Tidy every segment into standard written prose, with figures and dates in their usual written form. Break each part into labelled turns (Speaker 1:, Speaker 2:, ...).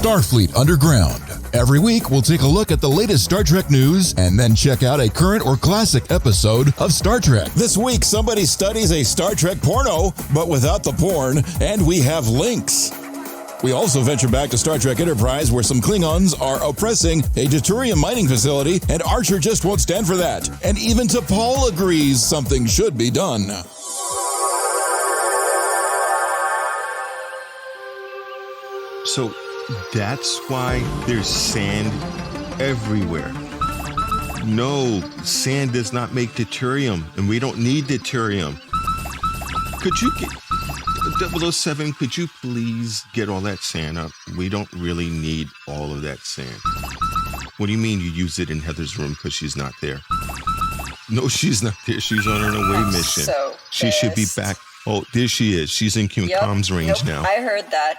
Speaker 1: Starfleet Underground. Every week, we'll take a look at the latest Star Trek news and then check out a current or classic episode of Star Trek.
Speaker 2: This week, somebody studies a Star Trek porno, but without the porn, and we have links. We also venture back to Star Trek Enterprise, where some Klingons are oppressing a Deuterium mining facility, and Archer just won't stand for that. And even T'Pol agrees something should be done.
Speaker 3: So that's why there's sand everywhere. No, sand does not make deuterium, and we don't need deuterium. Could you get 007, could you please get all that sand up? We don't really need all of that sand. What do you mean you use it in Heather's room because she's not there? No, she's not there. She's on an away mission.
Speaker 4: So
Speaker 3: she should be back. Oh, there she is. She's in comms range now.
Speaker 4: I heard that.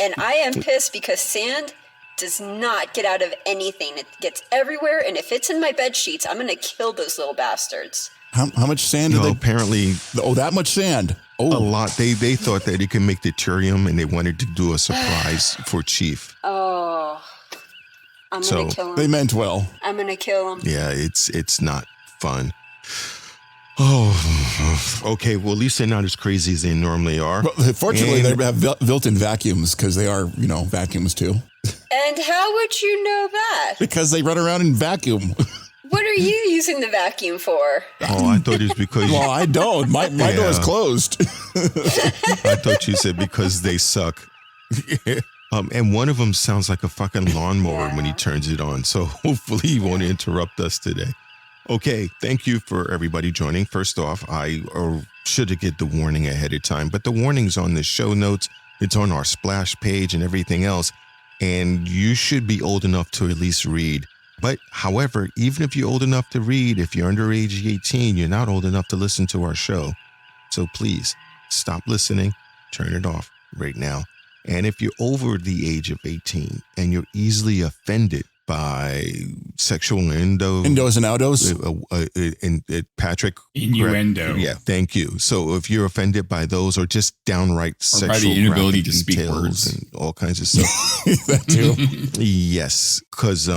Speaker 4: And I am pissed because sand does not get out of anything. It gets everywhere, and if it's in my bed sheets, I'm going to kill those little bastards.
Speaker 2: How much sand did they...
Speaker 3: Apparently...
Speaker 2: Oh, that much sand. Oh.
Speaker 3: A lot. They thought that it could make deuterium, and they wanted to do a surprise for Chief.
Speaker 4: Oh. I'm going to kill him.
Speaker 2: They meant well.
Speaker 4: I'm going to kill him.
Speaker 3: Yeah, it's not fun. Oh, okay. Well, at least they're not as crazy as they normally are.
Speaker 2: Well, fortunately, they have built-in vacuums because they are, vacuums too.
Speaker 4: And how would you know that?
Speaker 2: Because they run around and vacuum.
Speaker 4: What are you using the vacuum for?
Speaker 3: Oh, I thought it was because...
Speaker 2: Well, I don't. My door is closed.
Speaker 3: I thought you said because they suck. And one of them sounds like a fucking lawnmower when he turns it on. So hopefully he won't interrupt us today. Okay, thank you for everybody joining. First off, I should have get the warning ahead of time, but the warning's on the show notes. It's on our splash page and everything else, and you should be old enough to at least read. But however, even if you're old enough to read, if you're under age 18, you're not old enough to listen to our show. So please stop listening, turn it off right now. And if you're over the age of 18 and you're easily offended by sexual
Speaker 2: innuendos and outos,
Speaker 3: Patrick
Speaker 5: innuendo.
Speaker 3: Yeah, thank you. So if you're offended by those, or just downright sexual,
Speaker 5: by the inability to speak words
Speaker 3: and all kinds of stuff,
Speaker 2: that too.
Speaker 3: Yes, because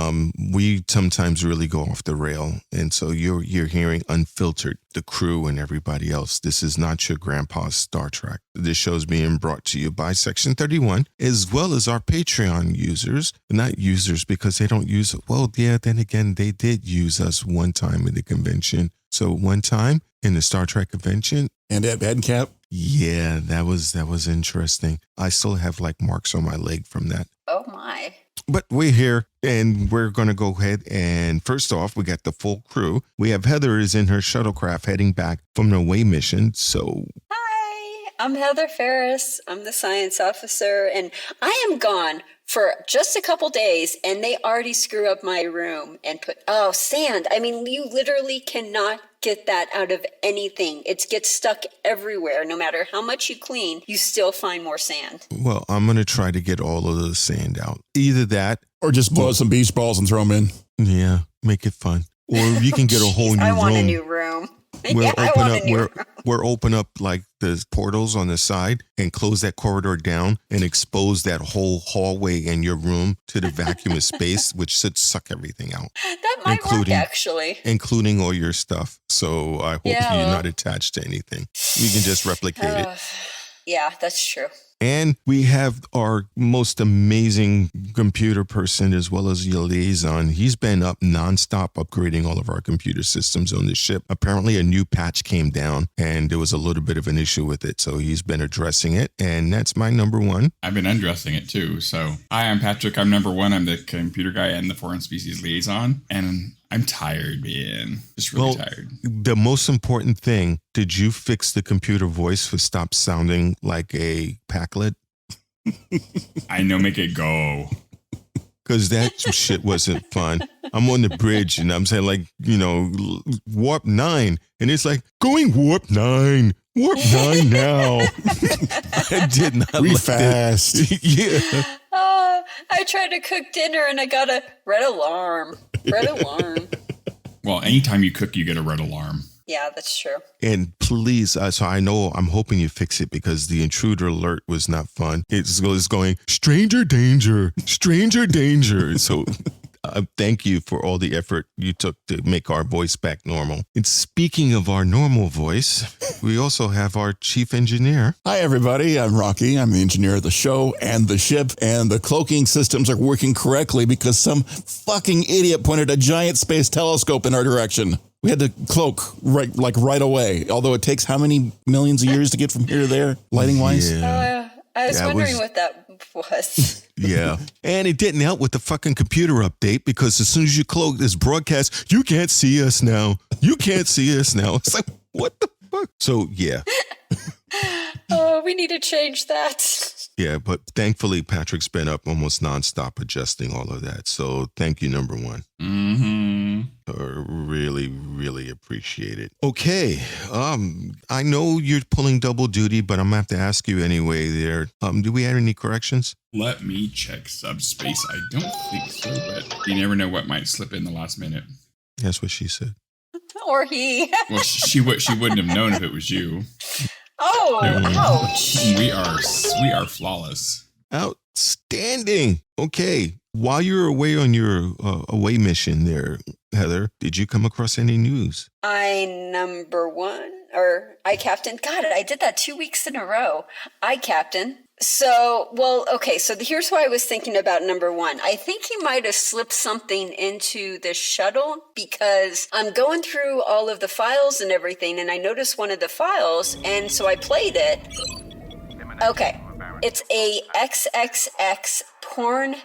Speaker 3: we sometimes really go off the rail, and so you're hearing unfiltered, the crew and everybody else. This is not your grandpa's Star Trek. This show's being brought to you by Section 31, as well as our Patreon users. Not users because they don't use it. Well, yeah, then again, they did use us one time in the convention. So one time in the Star Trek convention.
Speaker 2: And at EdCap?
Speaker 3: Yeah, that was interesting. I still have like marks on my leg from that.
Speaker 4: Oh my.
Speaker 3: But we're here, and we're going to go ahead and first off, we got the full crew. We have Heather is in her shuttle-craft heading back from an away mission. So
Speaker 4: hi, I'm Heather Ferris. I'm the science officer, and I am gone for just a couple days, and they already screw up my room and put, sand. I mean, you literally cannot get that out of anything. It gets stuck everywhere. No matter how much you clean, you still find more sand.
Speaker 3: Well, I'm going to try to get all of the sand out. Either that.
Speaker 2: Or just blow some beach balls and throw them in.
Speaker 3: Yeah, make it fun. Or you can get a whole new room.
Speaker 4: I want a new room.
Speaker 3: We're open up like the portals on the side and close that corridor down and expose that whole hallway in your room to the vacuum space, which should suck everything out.
Speaker 4: That might work, actually.
Speaker 3: Including all your stuff. So I hope you're not attached to anything. You can just replicate it.
Speaker 4: Yeah, that's true.
Speaker 3: And we have our most amazing computer person as well as your liaison. He's been up nonstop upgrading all of our computer systems on the ship. Apparently a new patch came down and there was a little bit of an issue with it. So he's been addressing it. And that's my number one.
Speaker 5: I've been undressing it too. So hi, I'm Patrick. I'm number one. I'm the computer guy and the foreign species liaison. And I'm tired, man. Just really tired.
Speaker 3: The most important thing, did you fix the computer voice for stop sounding like a Packlet?
Speaker 5: I know, make it go.
Speaker 3: Because that shit wasn't fun. I'm on the bridge and I'm saying like, warp 9. And it's like, going warp 9. Warp 9 now. I did not like
Speaker 2: fast.
Speaker 3: Yeah.
Speaker 4: I tried to cook dinner and I got a red alarm. Red alarm.
Speaker 5: Well, anytime you cook, you get a red alarm.
Speaker 4: Yeah, that's true.
Speaker 3: And please, so I know I'm hoping you fix it because the intruder alert was not fun. It's going, stranger danger, stranger danger. So thank you for all the effort you took to make our voice back normal. And speaking of our normal voice, we also have our chief engineer.
Speaker 2: Hi, everybody. I'm Rocky. I'm the engineer of the show and the ship, and the cloaking systems are working correctly because some fucking idiot pointed a giant space telescope in our direction. We had to cloak right away, although it takes how many millions of years to get from here to there, lighting-wise?
Speaker 3: Yeah.
Speaker 4: I was wondering what that was.
Speaker 3: Yeah. And it didn't help with the fucking computer update because as soon as you cloak this broadcast, you can't see us now. You can't see us now. It's like, what the fuck? So, yeah.
Speaker 4: Oh, we need to change that.
Speaker 3: Yeah, but thankfully, Patrick's been up almost nonstop adjusting all of that. So thank you, number one.
Speaker 5: Mm-hmm.
Speaker 3: Really, really appreciate it. Okay. I know you're pulling double duty, but I'm going to have to ask you anyway there. Do we have any corrections?
Speaker 5: Let me check subspace. I don't think so, but you never know what might slip in the last minute.
Speaker 3: That's what she said.
Speaker 4: Or he.
Speaker 5: Well, she wouldn't have known if it was you.
Speaker 4: Oh, ouch.
Speaker 5: We are flawless.
Speaker 3: Outstanding. Okay. While you're away on your away mission there, Heather, did you come across any news?
Speaker 4: I captain. God, I did that 2 weeks in a row. I captain. So here's why I was thinking about number one. I think he might have slipped something into the shuttle because I'm going through all of the files and everything, and I noticed one of the files, and so I played it. Okay. It's a XXX porn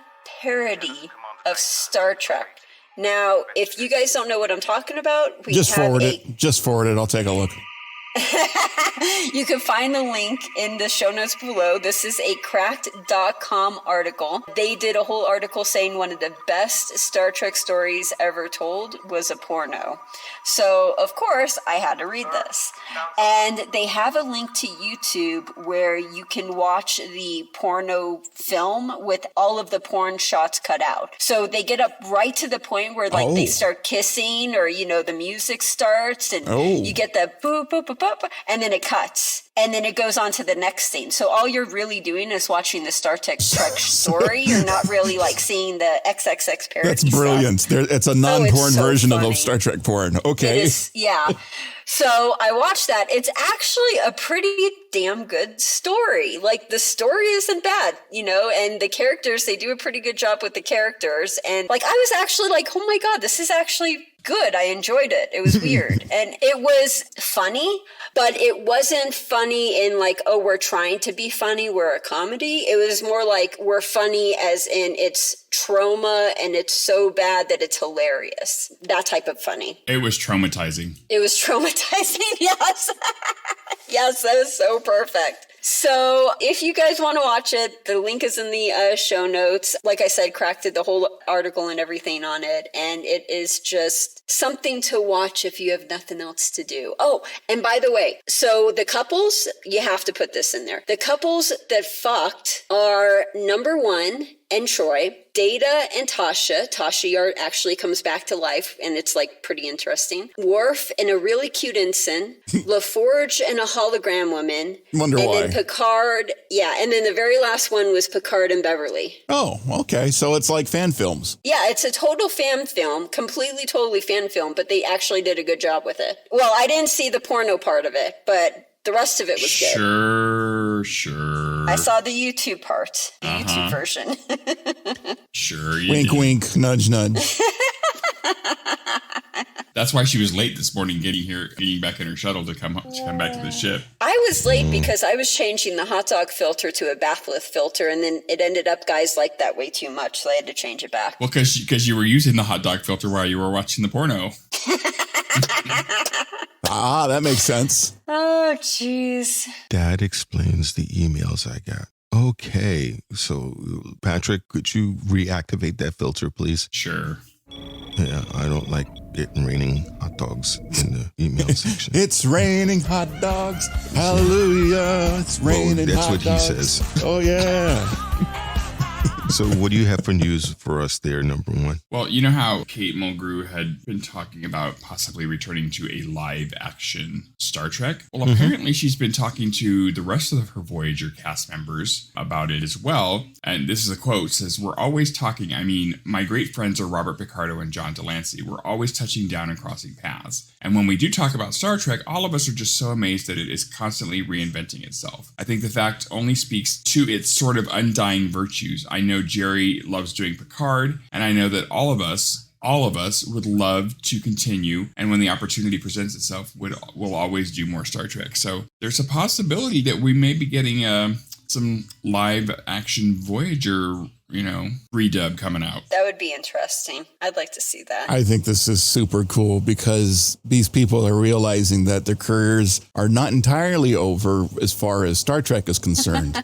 Speaker 4: parody of Star Trek. Now, if you guys don't know what I'm talking about,
Speaker 2: Just forward it. I'll take a look.
Speaker 4: You can find the link in the show notes below. This is a cracked.com article. They did a whole article saying one of the best Star Trek stories ever told was a porno. So, of course, I had to read this. And they have a link to YouTube where you can watch the porno film with all of the porn shots cut out. So they get up right to the point where they start kissing or, the music starts and you get the boop, boop, boop, boop, and then it cuts. And then it goes on to the next scene. So all you're really doing is watching the Star Trek story. You're not really seeing the XXX parody.
Speaker 2: That's brilliant. It's a non-porn version of Star Trek porn. Okay.
Speaker 4: It is, yeah. So I watched that. It's actually a pretty damn good story. The story isn't bad, and the characters, they do a pretty good job with the characters. And I was actually oh my God, this is actually good. I enjoyed it. It was weird. And it was funny, but it wasn't funny in we're trying to be funny. We're a comedy. It was more we're funny as in it's trauma and it's so bad that it's hilarious. That type of funny.
Speaker 5: It was traumatizing.
Speaker 4: Yes. Yes, that is so perfect. So if you guys want to watch it, the link is in the show notes. Like I said, Crack did the whole article and everything on it. And it is just something to watch if you have nothing else to do. Oh, and by the way, so the couples, you have to put this in there. The couples that fucked are number one and Troy, Data and Tasha. Tasha actually comes back to life, and it's pretty interesting. Worf and a really cute ensign. LaForge and a hologram woman.
Speaker 2: Wonder why.
Speaker 4: And then Picard. Yeah, and then the very last one was Picard and Beverly.
Speaker 2: Oh, okay. So it's like fan films.
Speaker 4: Yeah, it's a total fan film, totally fan film, but they actually did a good job with it. Well, I didn't see the porno part of it, but the rest of it was good.
Speaker 5: Sure.
Speaker 4: I saw the YouTube part, the YouTube version.
Speaker 5: Sure.
Speaker 2: Wink, wink, nudge, nudge.
Speaker 5: That's why she was late this morning getting back in her shuttle to come back to the ship.
Speaker 4: I was late because I was changing the hot dog filter to a bath filter, and then it ended up guys liked that way too much, so I had to change it back.
Speaker 5: Well, because you were using the hot dog filter while you were watching the porno.
Speaker 2: That makes sense.
Speaker 4: Oh, jeez.
Speaker 3: That explains the emails I got. Okay, so Patrick, could you reactivate that filter, please?
Speaker 5: Sure.
Speaker 3: Yeah, I don't like it raining hot dogs in the email section.
Speaker 2: It's raining hot dogs. Hallelujah. It's raining hot dogs.
Speaker 3: That's what he says.
Speaker 2: Oh, yeah.
Speaker 3: So what do you have for news for us there, number one?
Speaker 5: Well, you know how Kate Mulgrew had been talking about possibly returning to a live action Star Trek? Well, apparently she's been talking to the rest of her Voyager cast members about it as well. And this is a quote, says, "We're always talking. I mean, my great friends are Robert Picardo and John Delancey. We're always touching down and crossing paths. And when we do talk about Star Trek, all of us are just so amazed that it is constantly reinventing itself. I think the fact only speaks to its sort of undying virtues. I know Jerry loves doing Picard, and I know that all of us would love to continue, and when the opportunity presents itself, we'll always do more Star Trek." So there's a possibility that we may be getting some live action Voyager, redub coming out.
Speaker 4: That would be interesting. I'd like to see that.
Speaker 2: I think this is super cool because these people are realizing that their careers are not entirely over as far as Star Trek is concerned.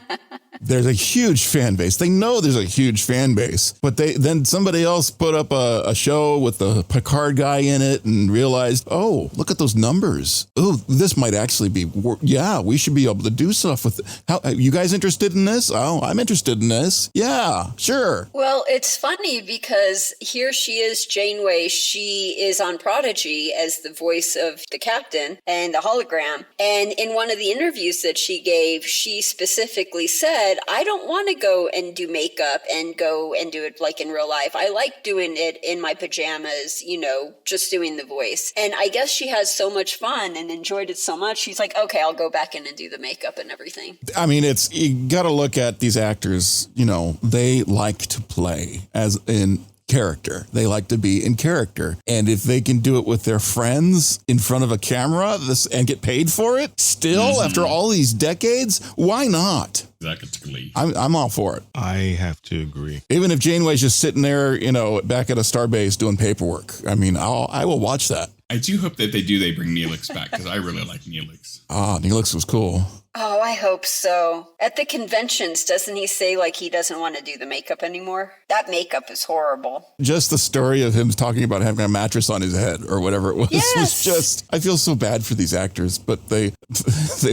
Speaker 2: There's a huge fan base. They know there's a huge fan base, but then somebody else put up a show with the Picard guy in it and realized, oh, look at those numbers. Oh, this might actually be, we should be able to do stuff with it. How, you guys interested in this? Oh, I'm interested in this. Yeah, sure.
Speaker 4: Well, it's funny because here she is, Janeway. She is on Prodigy as the voice of the captain and the hologram. And in one of the interviews that she gave, she specifically said, I don't want to go and do makeup and go and do it like in real life. I like doing it in my pajamas, just doing the voice. And I guess she has so much fun and enjoyed it so much. She's like, okay, I'll go back in and do the makeup and everything.
Speaker 2: I mean, you got to look at these actors, they like to play as in character. They like to be in character. And if they can do it with their friends in front of a camera and get paid for it still after all these decades, why not?
Speaker 5: Exactly.
Speaker 2: I'm all for it.
Speaker 3: I have to agree.
Speaker 2: Even if Janeway's just sitting there, back at a starbase doing paperwork. I mean, I will watch that.
Speaker 5: I do hope that they bring Neelix back because I really like Neelix.
Speaker 2: Neelix was cool.
Speaker 4: Oh, I hope so. At the conventions, doesn't he say he doesn't want to do the makeup anymore? That makeup is horrible.
Speaker 2: Just the story of him talking about having a mattress on his head or whatever it was, was just, I feel so bad for these actors, but they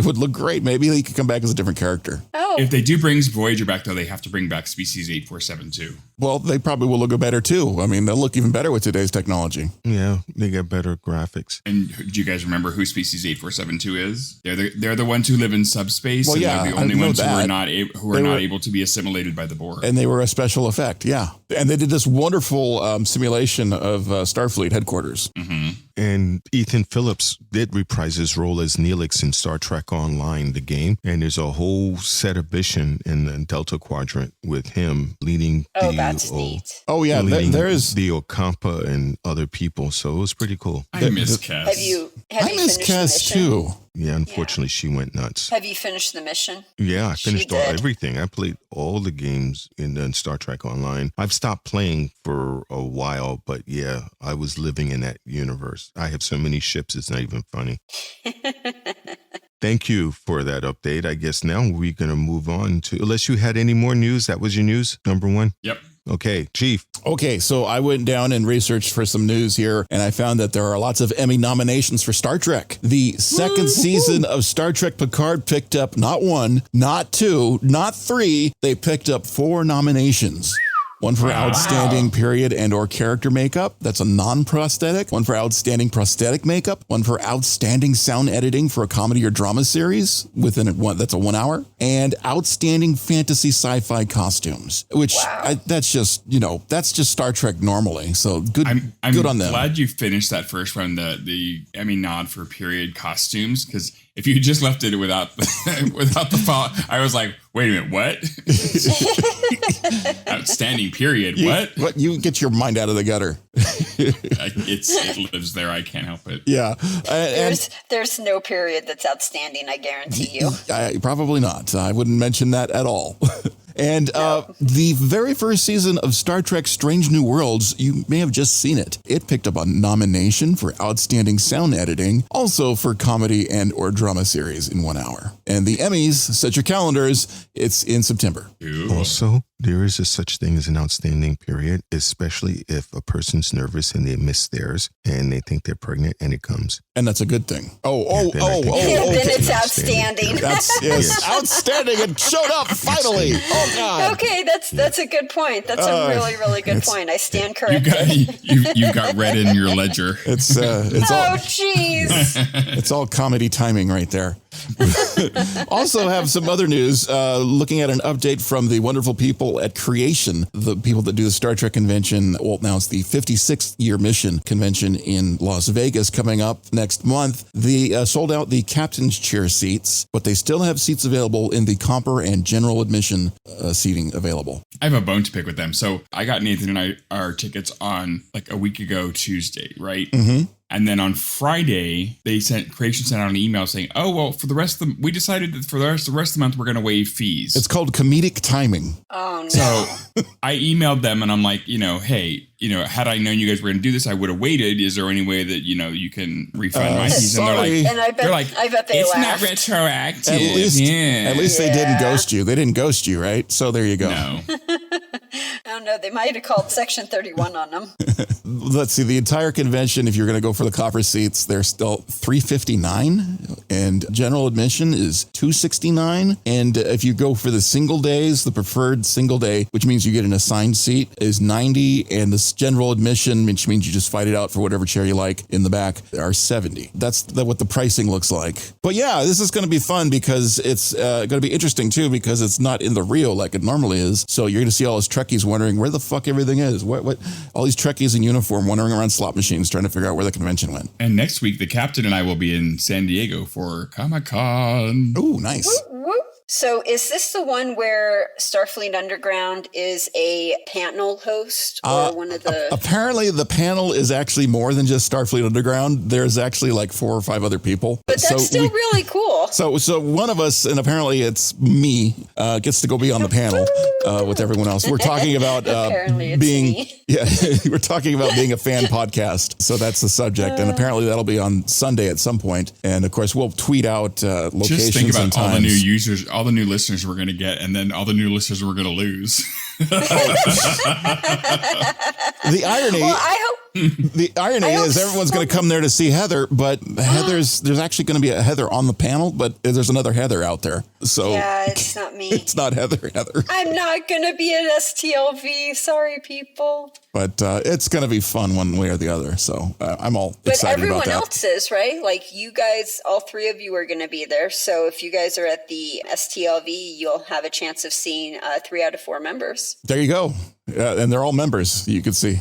Speaker 2: would look great. Maybe he could come back as a different character.
Speaker 4: Oh.
Speaker 5: If they do bring Voyager back, though, they have to bring back Species 847 too.
Speaker 2: Well, they probably will look better too. I mean, they'll look even better with today's technology.
Speaker 3: Yeah, they get better graphics.
Speaker 5: And do you guys remember who Species 8472 is? They're the ones who live in subspace.
Speaker 2: Well,
Speaker 5: and they're the only ones who are not able to be assimilated by the Borg.
Speaker 2: And they were a special effect, yeah. And they did this wonderful simulation of Starfleet headquarters.
Speaker 5: Mm-hmm.
Speaker 3: And Ethan Phillips did reprise his role as Neelix in Star Trek Online, the game. And there's a whole set of mission in the Delta Quadrant with him leading
Speaker 4: that's neat.
Speaker 2: Oh, yeah. There's
Speaker 3: the Ocampa and other people. So it was pretty cool.
Speaker 5: I miss Cass.
Speaker 4: Have you
Speaker 2: miss Cass too.
Speaker 3: Yeah, unfortunately, she went nuts.
Speaker 4: Have you finished the mission?
Speaker 3: Yeah, I finished everything. I played all the games in Star Trek Online. I've stopped playing for a while, but yeah, I was living in that universe. I have so many ships, it's not even funny. Thank you for that update. I guess now we're going to move on to, unless you had any more news, that was your news, number one?
Speaker 5: Yep.
Speaker 3: Okay, Chief.
Speaker 2: Okay, so I went down and researched for some news here, and I found that there are lots of Emmy nominations for Star Trek. The second season of Star Trek Picard picked up not one, not two, not three. They picked up 4 nominations. One for outstanding period and or character makeup. That's a non-prosthetic. One for outstanding prosthetic makeup. One for outstanding sound editing for a comedy or drama series that's a 1 hour. And outstanding fantasy sci-fi costumes, which that's just Star Trek normally. So good good on them.
Speaker 5: I'm glad you finished that first one, the Emmy nod for period costumes, because if you just left it without the font, I was like, wait a minute, what? Outstanding period, what?
Speaker 2: You get your mind out of the gutter.
Speaker 5: It lives there. I can't help it.
Speaker 2: Yeah.
Speaker 4: There's no period that's outstanding, I guarantee you.
Speaker 2: Probably not. I wouldn't mention that at all. And the very first season of Star Trek Strange New Worlds, you may have just seen it. It picked up a nomination for Outstanding Sound Editing, also for comedy and or drama series in 1 hour. And the Emmys, set your calendars, it's in September.
Speaker 5: Ooh.
Speaker 3: Also, there is a such thing as an outstanding period, especially if a person's nervous and they miss theirs and they think they're pregnant and it comes.
Speaker 2: And that's a good thing.
Speaker 4: Then it's outstanding.
Speaker 2: That's outstanding. It showed up finally. Oh God.
Speaker 4: Okay, that's a good point. That's a really, really good point. I stand corrected.
Speaker 5: You got red in your ledger.
Speaker 2: It's
Speaker 4: Oh, jeez.
Speaker 2: it's all comedy timing right there. Also have some other news, looking at an update from the wonderful people at Creation, the people that do the Star Trek convention. Well, now it's the 56th year mission convention in Las Vegas coming up next month. They sold out the captain's chair seats, but they still have seats available in the Comper and general admission seating available.
Speaker 5: I have a bone to pick with them. So I got Nathan and I our tickets on like a week ago Tuesday, right? Mm-hmm. And then on Friday, Creation sent out an email saying, "Oh well, we decided that for the rest of the month we're going to waive fees."
Speaker 2: It's called comedic timing.
Speaker 4: Oh no!
Speaker 5: So I emailed them and I'm like, hey, had I known you guys were going to do this, I would have waited. Is there any way that you can refund my fees? And
Speaker 4: I bet they
Speaker 5: it's
Speaker 4: laughed.
Speaker 5: not retroactive.
Speaker 2: At least they didn't ghost you. They didn't ghost you, right? So there you go.
Speaker 5: No.
Speaker 4: I don't know. They might have called Section 31 on them.
Speaker 2: Let's see. The entire convention, if you're going to go for the copper seats, they're still $359, and general admission is $269. And if you go for the single days, the preferred single day, which means you get an assigned seat, is $90, and the general admission, which means you just fight it out for whatever chair you like in the back, are $70. That's what the pricing looks like. But yeah, this is going to be fun because it's going to be interesting too, because it's not in the reel like it normally is. So you're going to see all those Trekkies wondering where the fuck everything is. What? All these Trekkies in uniform wandering around slot machines trying to figure out where the convention went.
Speaker 5: And next week, the captain and I will be in San Diego for Comic-Con.
Speaker 2: Oh, nice.
Speaker 4: Whoop, whoop. So is this the one where Starfleet Underground is a panel host or one of the...
Speaker 2: Apparently the panel is actually more than just Starfleet Underground. There's actually like 4 or 5 other people.
Speaker 4: But that's still really cool.
Speaker 2: So one of us, and apparently it's me, gets to go be on the panel with everyone else. We're talking about being... Yeah, we're talking about being a fan podcast. So that's the subject. And apparently that'll be on Sunday at some point. And of course, we'll tweet out locations
Speaker 5: Just think about
Speaker 2: and times.
Speaker 5: All the new users, all the new listeners we're going to get, and then all the new listeners we're going to lose.
Speaker 2: The irony...
Speaker 4: Well, I hope...
Speaker 2: The irony is everyone's going to come there to see Heather, but there's actually going to be a Heather on the panel, but there's another Heather out there. So
Speaker 4: yeah, it's not me.
Speaker 2: It's not Heather.
Speaker 4: I'm not going to be at STLV. Sorry, people.
Speaker 2: But it's going to be fun one way or the other. So I'm all excited about that.
Speaker 4: But everyone else is, right? Like you guys, all 3 of you are going to be there. So if you guys are at the STLV, you'll have a chance of seeing 3 out of 4 members.
Speaker 2: There you go. And they're all members. You can see.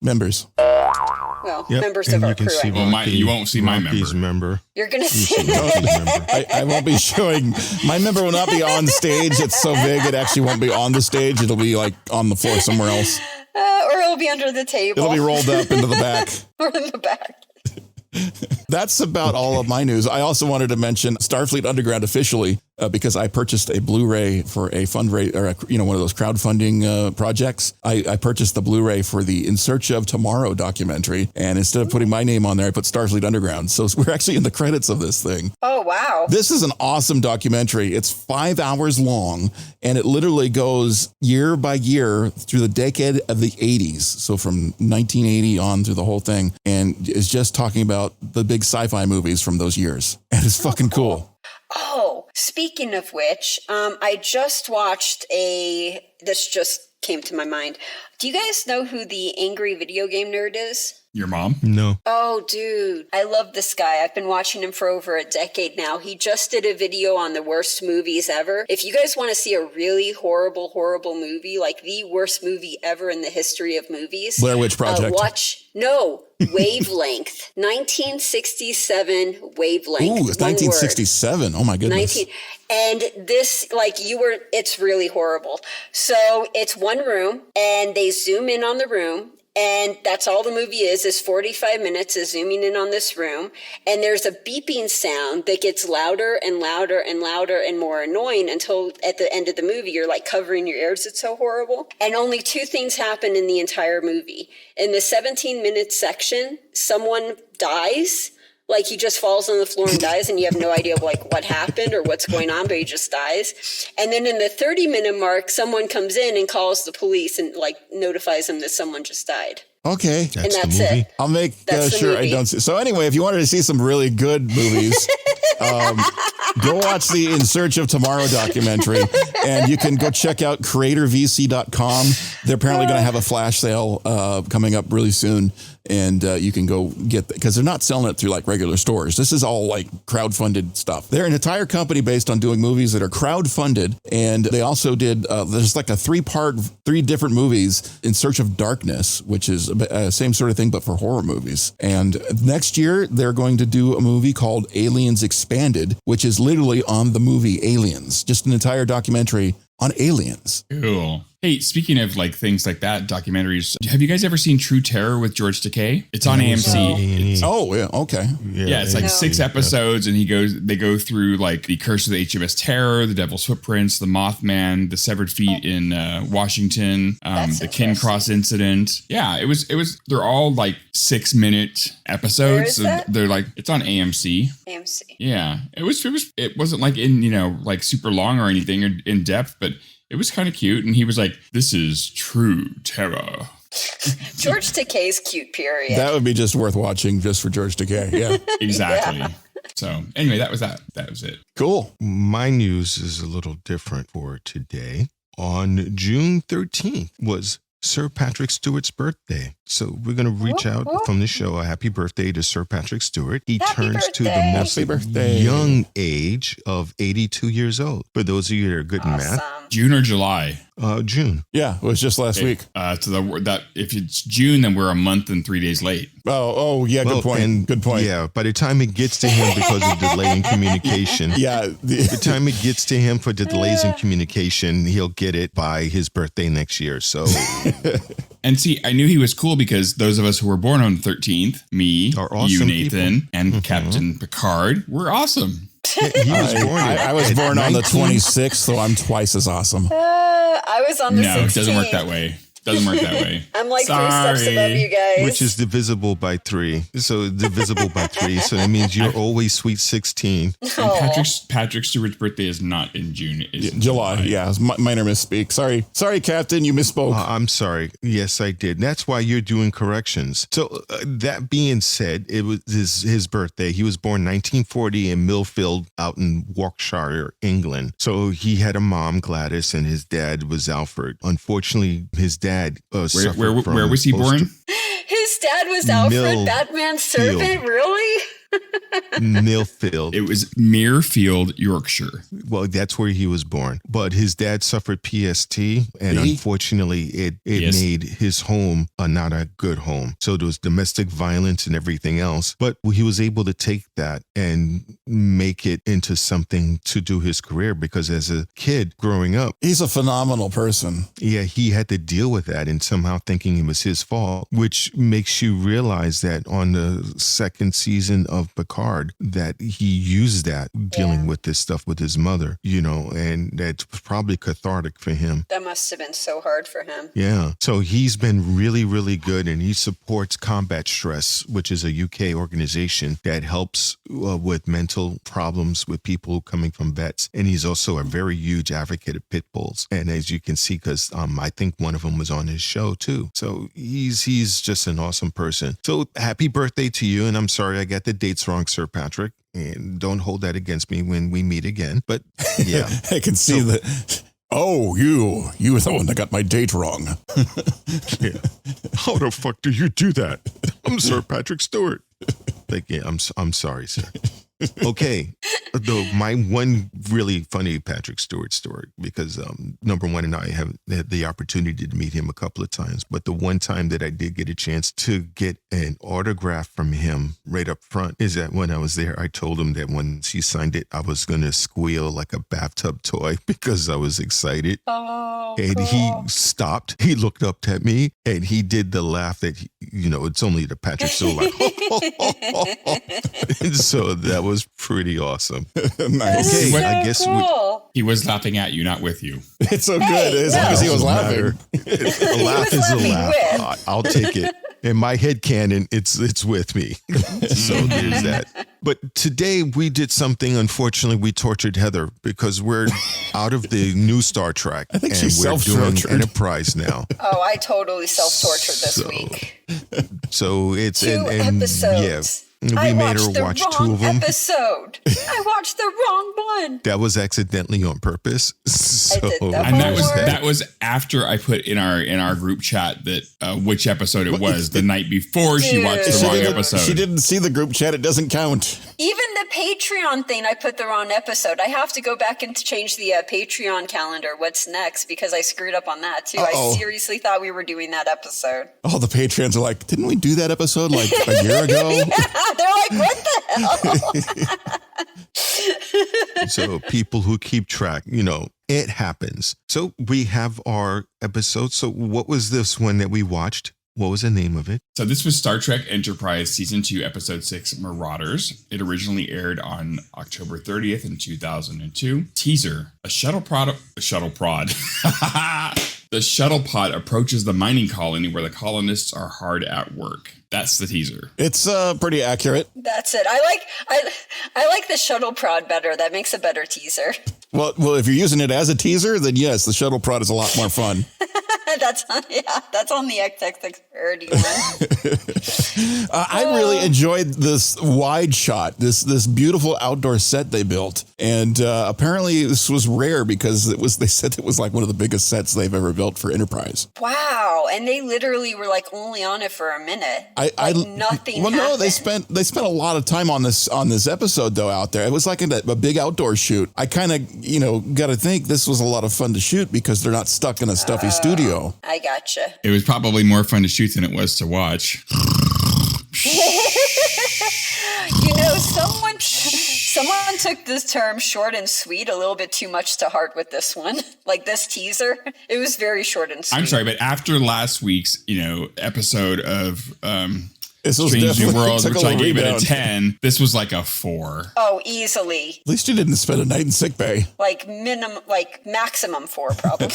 Speaker 2: Members.
Speaker 4: Well, members of our crew.
Speaker 5: You won't see my
Speaker 3: member.
Speaker 4: You're going to see
Speaker 2: I won't be showing. My member will not be on stage. It's so big, it actually won't be on the stage. It'll be like on the floor somewhere else.
Speaker 4: Or it'll be under the table.
Speaker 2: It'll be rolled up into the back.
Speaker 4: Or in the back.
Speaker 2: That's about all of my news. I also wanted to mention Starfleet Underground officially because I purchased a Blu-ray for a fundraiser, or one of those crowdfunding projects. I purchased the Blu-ray for the In Search of Tomorrow documentary, and instead of putting my name on there, I put Starfleet Underground. So we're actually in the credits of this thing.
Speaker 4: Oh, wow.
Speaker 2: This is an awesome documentary. It's 5 hours long, and it literally goes year by year through the decade of the 80s. So from 1980 on through the whole thing, and is just talking about the big sci-fi movies from those years. And it's fucking cool.
Speaker 4: Oh, speaking of which, I just watched this just came to my mind. Do you guys know who the angry video game nerd is?
Speaker 5: Your mom?
Speaker 3: No.
Speaker 4: Oh, dude. I love this guy. I've been watching him for over a decade now. He just did a video on the worst movies ever. If you guys want to see a really horrible, horrible movie, like the worst movie ever in the history of movies.
Speaker 2: Blair Witch Project.
Speaker 4: Wavelength. 1967 Wavelength.
Speaker 2: Ooh, it's 1967. Oh my goodness.
Speaker 4: And this, it's really horrible. So it's one room and they zoom in on the room. And that's all the movie is 45 minutes of zooming in on this room. And there's a beeping sound that gets louder and louder and louder and more annoying until at the end of the movie, you're like covering your ears. It's so horrible. And only 2 things happen in the entire movie. In the 17-minute section, someone dies Like he just falls on the floor and dies, and you have no idea like what happened or what's going on, but he just dies. And then in the 30-minute mark, someone comes in and calls the police and like notifies them that someone just died.
Speaker 2: Okay.
Speaker 4: That's it.
Speaker 2: I'll make
Speaker 4: That's
Speaker 2: sure
Speaker 4: movie.
Speaker 2: I don't see. So anyway, if you wanted to see some really good movies, go watch the In Search of Tomorrow documentary, and you can go check out creatorvc.com. They're apparently going to have a flash sale coming up really soon. And you can go get because they're not selling it through like regular stores. This is all like crowdfunded stuff. They're an entire company based on doing movies that are crowdfunded. And they also did, there's like a three different movies, In Search of Darkness, which is same sort of thing, but for horror movies. And next year, they're going to do a movie called Aliens Expanded, which is literally on the movie Aliens, just an entire documentary on aliens.
Speaker 5: Cool. Hey, speaking of like things like that, documentaries, have you guys ever seen True Terror with George Takei? It's on AMC.
Speaker 2: Oh, yeah. Okay.
Speaker 5: Yeah, it's like 6 episodes, and they go through like the Curse of the HMS Terror, the Devil's Footprints, the Mothman, the Severed Feet in Washington, the Ken Cross incident. Yeah, it was. They're all like 6-minute episodes.
Speaker 4: Where is that?
Speaker 5: They're like it's on AMC.
Speaker 4: AMC.
Speaker 5: Yeah, it wasn't like in like super long or anything or in depth, but it was kind of cute. And he was like, "This is true terror."
Speaker 4: George Takei's cute, period.
Speaker 2: That would be just worth watching just for George Takei. Yeah.
Speaker 5: Exactly. Yeah. So anyway, that was that. That was it.
Speaker 2: Cool.
Speaker 3: My news is a little different for today. On June 13th was Sir Patrick Stewart's birthday. So we're going to reach out from the show a happy birthday to Sir Patrick Stewart. He turns to the most young age of 82 years old. For those of you that are good in math.
Speaker 5: June or July?
Speaker 3: June.
Speaker 2: Yeah, it was just last week.
Speaker 5: If it's June, then we're a month and 3 days late.
Speaker 2: Oh, yeah, good point. Good point.
Speaker 3: Yeah, by the time it gets to him because of delay in communication.
Speaker 2: Yeah.
Speaker 3: The time it gets to him for the delays in communication, he'll get it by his birthday next year. So,
Speaker 5: and see, I knew he was cool because those of us who were born on the 13th, me,
Speaker 3: awesome
Speaker 5: you, Nathan,
Speaker 3: people.
Speaker 5: and Captain Picard, were awesome.
Speaker 3: He was born.
Speaker 2: I was born on the 26th, so I'm twice as awesome.
Speaker 4: I was on the 16th.
Speaker 5: No, it doesn't work that way. Doesn't work that way.
Speaker 4: I'm like 3 steps above you guys.
Speaker 3: Which is divisible by 3. So divisible by 3. So that means you're always sweet 16.
Speaker 5: And Patrick Stewart's birthday is not in June. It's in
Speaker 2: July. Yeah, minor misspeak. Sorry, Captain, you misspoke.
Speaker 3: I'm sorry. Yes, I did. That's why you're doing corrections. So that being said, it was his birthday. He was born 1940 in Millfield out in Warwickshire, England. So he had a mom, Gladys, and his dad was Alfred. Unfortunately, his dad
Speaker 5: where was he born?
Speaker 4: His dad was Alfred, Batman's servant? Really?
Speaker 3: Millfield.
Speaker 5: It was Muirfield, Yorkshire.
Speaker 3: Well, that's where he was born. But his dad suffered PST, and unfortunately, it made his home not a good home. So there was domestic violence and everything else. But he was able to take that and make it into something to do his career, because as a kid growing up,
Speaker 2: he's a phenomenal person.
Speaker 3: Yeah, he had to deal with that and somehow thinking it was his fault, which makes you realize that on the second season of Picard that he used that dealing with this stuff with his mother, and that's probably cathartic for him.
Speaker 4: That must have been so hard for him.
Speaker 3: Yeah. So he's been really, really good, and he supports Combat Stress, which is a UK organization that helps with mental problems with people coming from vets. And he's also a very huge advocate of pit bulls. And as you can see, because I think one of them was on his show too. So he's just an awesome person. So happy birthday to you. And I'm sorry I got the dates wrong, Sir Patrick. And don't hold that against me when we meet again. But yeah.
Speaker 2: I can see that. Oh, you were the one that got my date wrong.
Speaker 3: Yeah. How the fuck do you do that? I'm Sir Patrick Stewart. Like, yeah, I'm sorry, sir. Okay. Though my one really funny Patrick Stewart story, because number one, and I have had the opportunity to meet him a couple of times, but the one time that I did get a chance to get an autograph from him right up front is that when I was there, I told him that once he signed it, I was going to squeal like a bathtub toy because I was excited. Oh, and cool. He stopped. He looked up at me and he did the laugh that, it's only the Patrick Stewart like, and so that was pretty awesome.
Speaker 2: Nice.
Speaker 3: Okay, I guess
Speaker 5: he was laughing at you, not with you.
Speaker 2: It's so good as long as he was laughing.
Speaker 3: A laugh is a laugh. I'll take it. In my headcanon, it's with me. So there's that. But today we did something, unfortunately, we tortured Heather because we're out of the new Star Trek.
Speaker 2: I think
Speaker 3: and
Speaker 2: she's
Speaker 3: we're doing
Speaker 2: self-tortured.
Speaker 3: Enterprise now.
Speaker 4: Oh, I totally self-tortured this week.
Speaker 3: So it's
Speaker 4: 2 episodes.
Speaker 3: We
Speaker 4: I
Speaker 3: made her
Speaker 4: watched the
Speaker 3: watch
Speaker 4: wrong
Speaker 3: 2 of them.
Speaker 4: episode. I watched the wrong one.
Speaker 3: That was accidentally on purpose. So
Speaker 4: did that
Speaker 5: And
Speaker 4: Homework.
Speaker 5: that was after I put in our group chat that which episode it was the night before she watched the wrong episode.
Speaker 2: She didn't see the group chat. It doesn't count.
Speaker 4: Even the Patreon thing, I put the wrong episode. I have to go back and change the Patreon calendar. What's next? Because I screwed up on that too.
Speaker 2: Uh-oh.
Speaker 4: I seriously thought we were doing that episode.
Speaker 2: All the patrons are like, didn't we do that episode like a year ago?
Speaker 4: They're like, what the hell?
Speaker 3: So people who keep track, it happens. So we have our episode. So what was this one that we watched? What was the name of it?
Speaker 5: So this was Star Trek Enterprise Season 2, Episode 6, Marauders. It originally aired on October 30th in 2002. Teaser, the shuttle pod approaches the mining colony where the colonists are hard at work. That's the teaser.
Speaker 2: It's pretty accurate.
Speaker 4: That's it. I like the shuttle prod better. That makes a better teaser.
Speaker 2: Well, if you're using it as a teaser, then yes, the shuttle prod is a lot more fun.
Speaker 4: That's on the XXX Parody one.
Speaker 2: I really enjoyed this wide shot, this beautiful outdoor set they built. And apparently this was rare because they said it was like one of the biggest sets they've ever built for Enterprise.
Speaker 4: Wow. And they literally were like only on it for a minute. Nothing
Speaker 2: Well, no,
Speaker 4: happened.
Speaker 2: they spent a lot of time on this episode though out there. It was like a big outdoor shoot. I kind of, got to think this was a lot of fun to shoot because they're not stuck in a stuffy studio.
Speaker 4: I gotcha.
Speaker 5: It was probably more fun to shoot than it was to watch.
Speaker 4: Someone took this term short and sweet a little bit too much to heart with this one. Like this teaser, it was very short and sweet.
Speaker 5: I'm sorry, but after last week's, episode of
Speaker 2: This was
Speaker 5: Strange New
Speaker 2: definitely
Speaker 5: World,
Speaker 2: took a
Speaker 5: which I
Speaker 2: little
Speaker 5: gave
Speaker 2: rebound.
Speaker 5: it a 10, this was like a 4.
Speaker 4: Oh, easily.
Speaker 2: At least you didn't spend a night in sick bay.
Speaker 4: Like maximum 4 probably.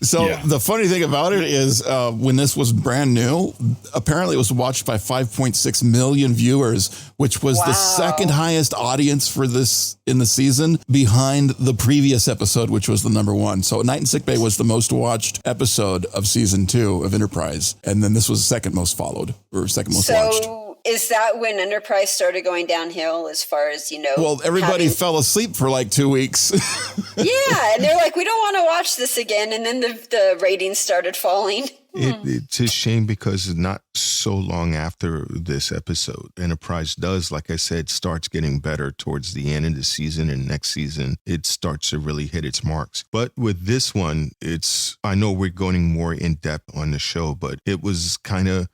Speaker 2: So
Speaker 5: Yeah.
Speaker 2: the funny thing about it is when this was brand new, apparently it was watched by 5.6 million viewers, which was the second highest audience for this in the season behind the previous episode, which was the number 1. So Night in Sick Bay was the most watched episode of season 2 of Enterprise. And then this was second most followed or second most watched.
Speaker 4: So is that when Enterprise started going downhill as far as,
Speaker 2: Well, everybody fell asleep for like 2 weeks.
Speaker 4: Yeah, and they're like, we don't want to watch this again. And then the ratings started falling.
Speaker 3: It's a shame because not so long after this episode, Enterprise does, like I said, starts getting better towards the end of the season, and next season it starts to really hit its marks. But with this one, I know we're going more in depth on the show, but it was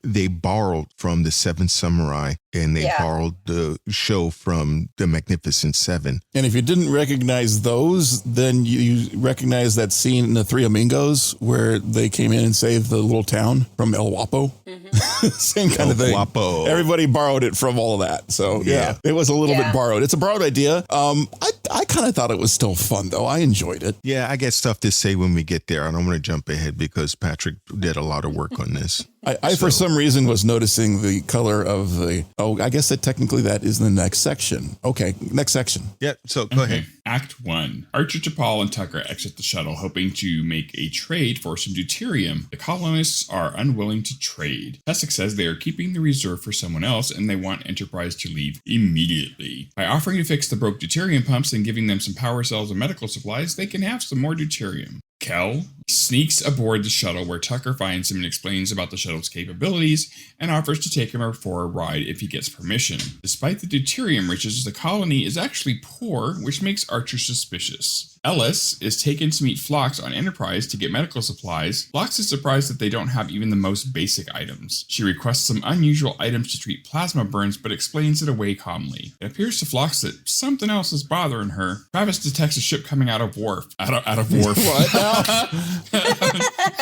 Speaker 3: they borrowed from the Seven Samurai and they borrowed the show from the Magnificent Seven.
Speaker 2: And if you didn't recognize those, then you recognize that scene in the Three Amigos where they came in and saved the little town from El Guapo. Mm-hmm. Same kind of thing.
Speaker 3: Guapo.
Speaker 2: Everybody borrowed it from all of that. So yeah, it was a little bit borrowed. It's a borrowed idea. I kind of thought it was still fun though. I enjoyed it.
Speaker 3: Yeah, I got stuff to say when we get there. I don't want to jump ahead because Patrick did a lot of work on this.
Speaker 2: I for some reason was noticing the color of I guess that technically that is the next section. Okay, next section.
Speaker 3: Yeah, so go ahead.
Speaker 5: Act 1. Archer, T'Pol, and Tucker exit the shuttle, hoping to make a trade for some deuterium. The colonists are unwilling to trade. Tessic says they are keeping the reserve for someone else, and they want Enterprise to leave immediately. By offering to fix the broke deuterium pumps and giving them some power cells and medical supplies, they can have some more deuterium. Kel sneaks aboard the shuttle where Tucker finds him and explains about the shuttle's capabilities and offers to take him for a ride if he gets permission. Despite the deuterium riches, the colony is actually poor, which makes Archer suspicious. Ellis is taken to meet Phlox on Enterprise to get medical supplies. Phlox is surprised that they don't have even the most basic items. She requests some unusual items to treat plasma burns, but explains it away calmly. It appears to Phlox that something else is bothering her. Travis detects a ship coming out of Wharf. Out of Wharf.
Speaker 2: What now?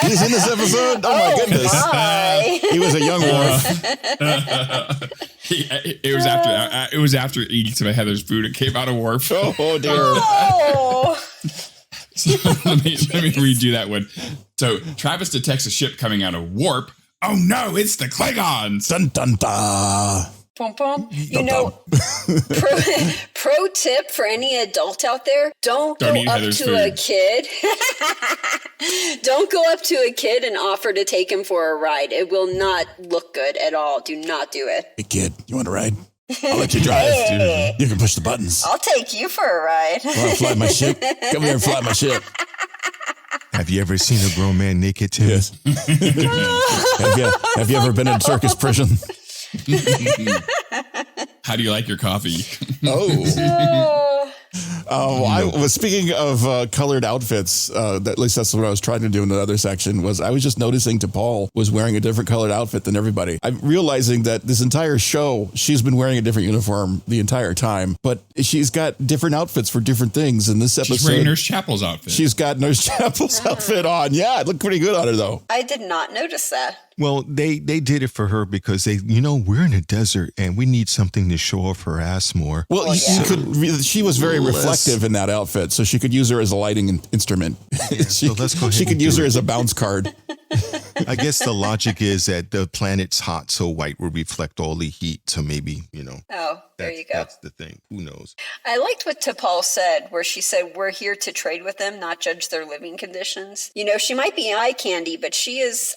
Speaker 2: He's in this episode? Oh my goodness.
Speaker 4: My.
Speaker 2: He was a young Worf.
Speaker 5: It was after eating some of Heather's food. It came out of Wharf.
Speaker 2: Oh dear.
Speaker 4: Oh.
Speaker 5: So let me redo that one. So Travis detects a ship coming out of Warp Oh no, it's the Klingons.
Speaker 2: Dun dun dun.
Speaker 4: Pum pum. Pro tip for any adult out there: don't go
Speaker 5: eat
Speaker 4: up
Speaker 5: Heather's
Speaker 4: to
Speaker 5: food.
Speaker 4: a kid. Don't go up to a kid and offer to take him for a ride. It will not look good at all. Do not do it.
Speaker 2: Hey kid, you want to ride? I'll let you drive.
Speaker 4: Hey.
Speaker 2: You can push the buttons.
Speaker 4: I'll take you for a ride.
Speaker 2: Want to fly my ship? Come here and fly my ship.
Speaker 3: Have you ever seen a grown man naked, Tim?
Speaker 2: Yes. Have you ever been in circus prison?
Speaker 5: How do you like your coffee?
Speaker 2: I was speaking of colored outfits. At least that's what I was trying to do in the other section. Was I was just noticing T'Pol was wearing a different colored outfit than everybody. I'm realizing that this entire show, she's been wearing a different uniform the entire time, but she's got different outfits for different things. In this episode,
Speaker 5: She's wearing Nurse Chapel's outfit.
Speaker 2: she's got Nurse Chapel's outfit on. Yeah, it looked pretty good on her though.
Speaker 4: I did not notice that.
Speaker 3: Well, they did it for her because we're in a desert and we need something to show off her ass more.
Speaker 2: Well, she was very
Speaker 3: Less.
Speaker 2: reflective in that outfit, so she could use her as a lighting instrument.
Speaker 3: So let's go ahead
Speaker 2: She could
Speaker 3: and
Speaker 2: use
Speaker 3: do
Speaker 2: her
Speaker 3: it.
Speaker 2: as a bounce card.
Speaker 3: I guess the logic is that the planet's hot, so white will reflect all the heat. So maybe,
Speaker 4: Oh, there you go.
Speaker 3: That's the thing. Who knows?
Speaker 4: I liked what T'Pol said, where she said, we're here to trade with them, not judge their living conditions. She might be eye candy, but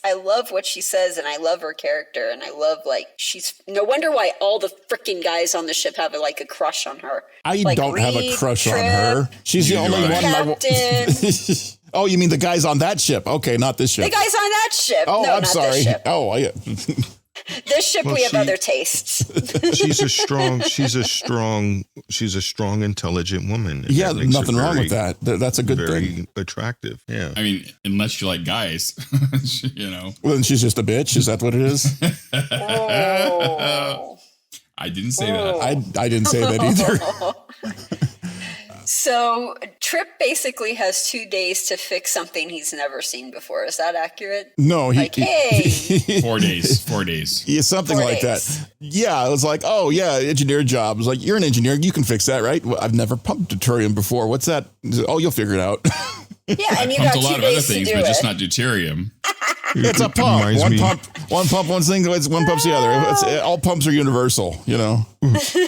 Speaker 4: I love what she says, and I love her character, and I love, she's, no wonder why all the freaking guys on the ship have, a crush on her.
Speaker 2: I don't have a crush on
Speaker 4: Trip,
Speaker 2: her. She's the
Speaker 5: You
Speaker 2: only
Speaker 5: do.
Speaker 2: one.
Speaker 4: Captain.
Speaker 2: Oh, you mean the guys on that ship? Okay, not this ship.
Speaker 4: The guys on that ship.
Speaker 2: Oh,
Speaker 4: No,
Speaker 2: I'm
Speaker 4: not
Speaker 2: sorry.
Speaker 4: this ship.
Speaker 2: Oh, yeah.
Speaker 4: This ship,
Speaker 3: Well,
Speaker 4: we have
Speaker 3: she-
Speaker 4: other tastes.
Speaker 3: She's a strong, intelligent woman. and
Speaker 2: Yeah,
Speaker 3: that makes her
Speaker 2: nothing wrong with
Speaker 3: very,
Speaker 2: that. That's a good
Speaker 3: Very
Speaker 2: thing.
Speaker 3: attractive. Yeah.
Speaker 5: I mean, unless you like guys,
Speaker 2: Well, then she's just a bitch. Is that what it is?
Speaker 4: Oh.
Speaker 5: I didn't say that.
Speaker 2: I didn't say that either.
Speaker 4: So Trip basically has 2 days to fix something he's never seen before. Is that accurate?
Speaker 2: No,
Speaker 4: Hey.
Speaker 5: 4 days. 4 days.
Speaker 2: Yeah, something
Speaker 4: 4
Speaker 2: like
Speaker 4: days.
Speaker 2: that. Yeah, it was like, oh yeah, engineer job. It was like, you're an engineer, you can fix that, right? Well, I've never pumped deuterium before. What's that? Oh, you'll figure it out.
Speaker 4: Yeah, and you
Speaker 5: Pumped
Speaker 4: got
Speaker 5: a lot
Speaker 4: 2
Speaker 5: of other
Speaker 4: days to
Speaker 5: things,
Speaker 4: do
Speaker 5: but
Speaker 4: it.
Speaker 5: just not deuterium.
Speaker 2: It's a pump.
Speaker 3: Reminds
Speaker 2: One
Speaker 3: me-
Speaker 2: pump, one thing. One pumps the other. All pumps are universal,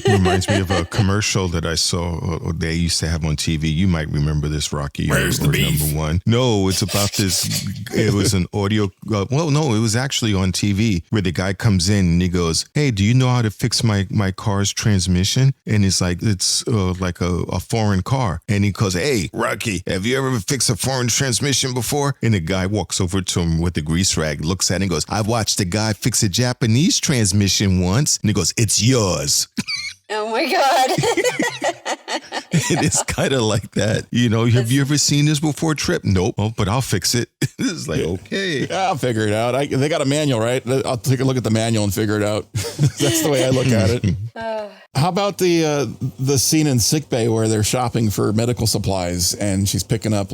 Speaker 3: Reminds me of a commercial that I saw they used to have on TV. You might remember this, Rocky.
Speaker 5: Where's the beef?
Speaker 3: Number one. No, it's about this. It was an audio. Well, no, it was actually on TV where the guy comes in and he goes, "Hey, do you know how to fix my car's transmission?" And it's like a foreign car. And he goes, "Hey, Rocky, have you ever fixed a foreign transmission before?" And the guy walks over to him with the grease rag, looks at it and goes, "I watched a guy fix a Japanese transmission once." And he goes, "It's yours."
Speaker 4: Oh my God.
Speaker 3: It is kind of like that. Have you ever seen this before, Trip? Nope. Oh, but I'll fix it. It's like, okay.
Speaker 2: Yeah, I'll figure it out. They got a manual, right? I'll take a look at the manual and figure it out. That's the way I look at it. How about the scene in sickbay where they're shopping for medical supplies and she's picking up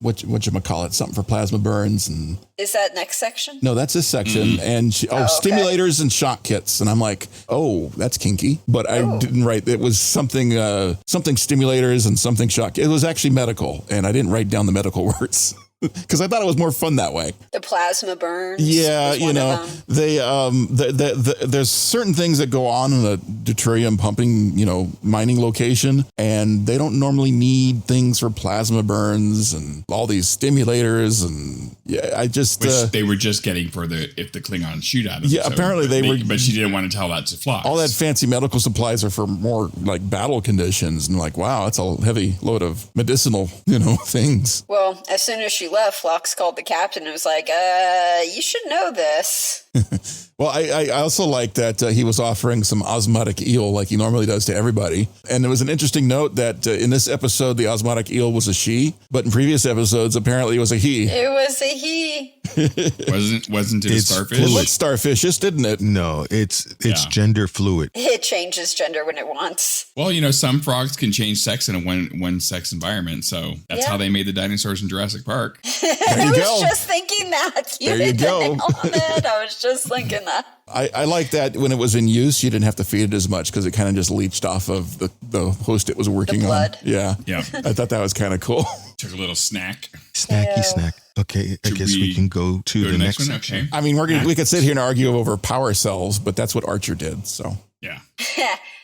Speaker 2: whatchamacallit, something for plasma burns and
Speaker 4: Is that next section?
Speaker 2: no, that's this section. And
Speaker 4: okay.
Speaker 2: stimulators and shock kits. And I'm like, oh, that's kinky. But I didn't write, it was something stimulators and something shock. It was actually medical. And I didn't write down the medical words. Because I thought it was more fun that way.
Speaker 4: The plasma burns.
Speaker 2: Yeah,
Speaker 4: was one of them.
Speaker 2: there's certain things that go on in a deuterium pumping, mining location, and they don't normally need things for plasma burns and all these stimulators, and
Speaker 5: Which they were just getting for if the Klingons shoot at them.
Speaker 2: Yeah, apparently they were-
Speaker 5: But she didn't want to tell that to Phlox.
Speaker 2: all that fancy medical supplies are for more like battle conditions, and like, wow, that's a heavy load of medicinal, things.
Speaker 4: Well, as soon as she left, Phlox called the captain and was like, you should know this.
Speaker 2: Well, I also like that he was offering some osmotic eel like he normally does to everybody. And there was an interesting note that in this episode, the osmotic eel was a she, but in previous episodes, apparently it was a he.
Speaker 4: It was a he.
Speaker 5: Wasn't it a
Speaker 3: It's
Speaker 5: starfish?
Speaker 2: It looked starfishish, didn't it?
Speaker 3: No, it's
Speaker 5: Yeah.
Speaker 3: gender fluid.
Speaker 4: It changes gender when it wants.
Speaker 5: Well, some frogs can change sex in a one sex environment, so that's how they made the dinosaurs in Jurassic Park.
Speaker 4: I was just thinking that. You hit the nail on it. I was just thinking that.
Speaker 2: I like that when it was in use, you didn't have to feed it as much because it kind of just leached off of the host it was working on. Yeah. I thought that was kind of cool.
Speaker 5: Took a little snack.
Speaker 3: Snack. Okay, I guess we can go to the next one.
Speaker 5: Okay.
Speaker 2: I mean, we could sit here and argue over power cells, but that's what Archer did. So
Speaker 5: yeah.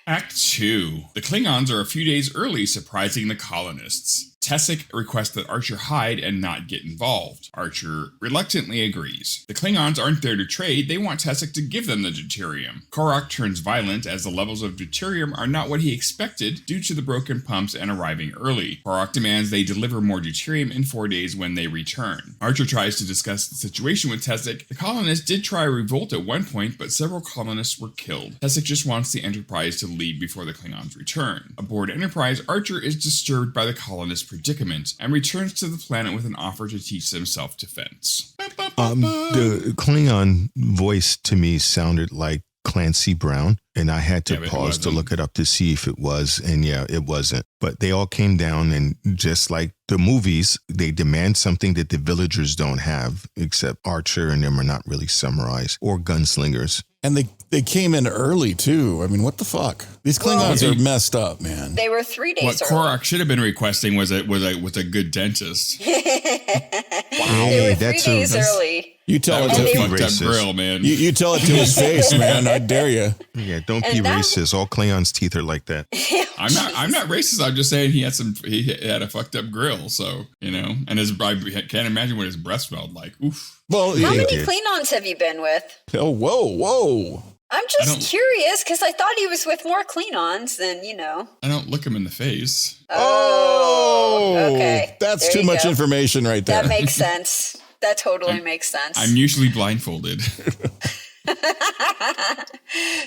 Speaker 5: Act 2. The Klingons are a few days early, surprising the colonists. Tessic requests that Archer hide and not get involved. Archer reluctantly agrees. The Klingons aren't there to trade, they want Tessic to give them the deuterium. Korok turns violent as the levels of deuterium are not what he expected due to the broken pumps and arriving early. Korok demands they deliver more deuterium in 4 days when they return. Archer tries to discuss the situation with Tessic. The colonists did try a revolt at one point, but several colonists were killed. Tessic just wants the Enterprise to leave before the Klingons return. Aboard Enterprise, Archer is disturbed by the colonists' predicament and returns to the planet with an offer to teach them self-defense.
Speaker 3: The Klingon voice to me sounded like Clancy Brown, and I had to pause to look it up to see if it was, and it wasn't. But they all came down, and just like the movies, they demand something that the villagers don't have, except Archer and them are not really samurais or gunslingers.
Speaker 2: And they came in early, too. I mean, what the fuck? These Klingons are messed up, man.
Speaker 4: They were 3 days
Speaker 5: What
Speaker 4: early.
Speaker 5: Korok should have been requesting was a good dentist.
Speaker 4: Wow. They were 3 days early.
Speaker 2: You tell it to
Speaker 3: racist.
Speaker 5: Grill, man.
Speaker 2: You tell it to his face, man. I dare you.
Speaker 3: Yeah, don't be racist. All Klingons' teeth are like that.
Speaker 5: I'm not racist. I'm just saying he had a fucked up grill. So, and I can't imagine what his breath smelled like. Oof.
Speaker 2: Well,
Speaker 4: how many Klingons have you been with?
Speaker 2: Oh, whoa.
Speaker 4: I'm just curious because I thought he was with more Klingons than,
Speaker 5: I don't look him in the face.
Speaker 2: Oh,
Speaker 4: okay.
Speaker 2: That's
Speaker 4: There
Speaker 2: too
Speaker 4: you
Speaker 2: much
Speaker 4: go.
Speaker 2: information right there.
Speaker 4: That makes sense. That totally makes sense.
Speaker 5: I'm usually blindfolded.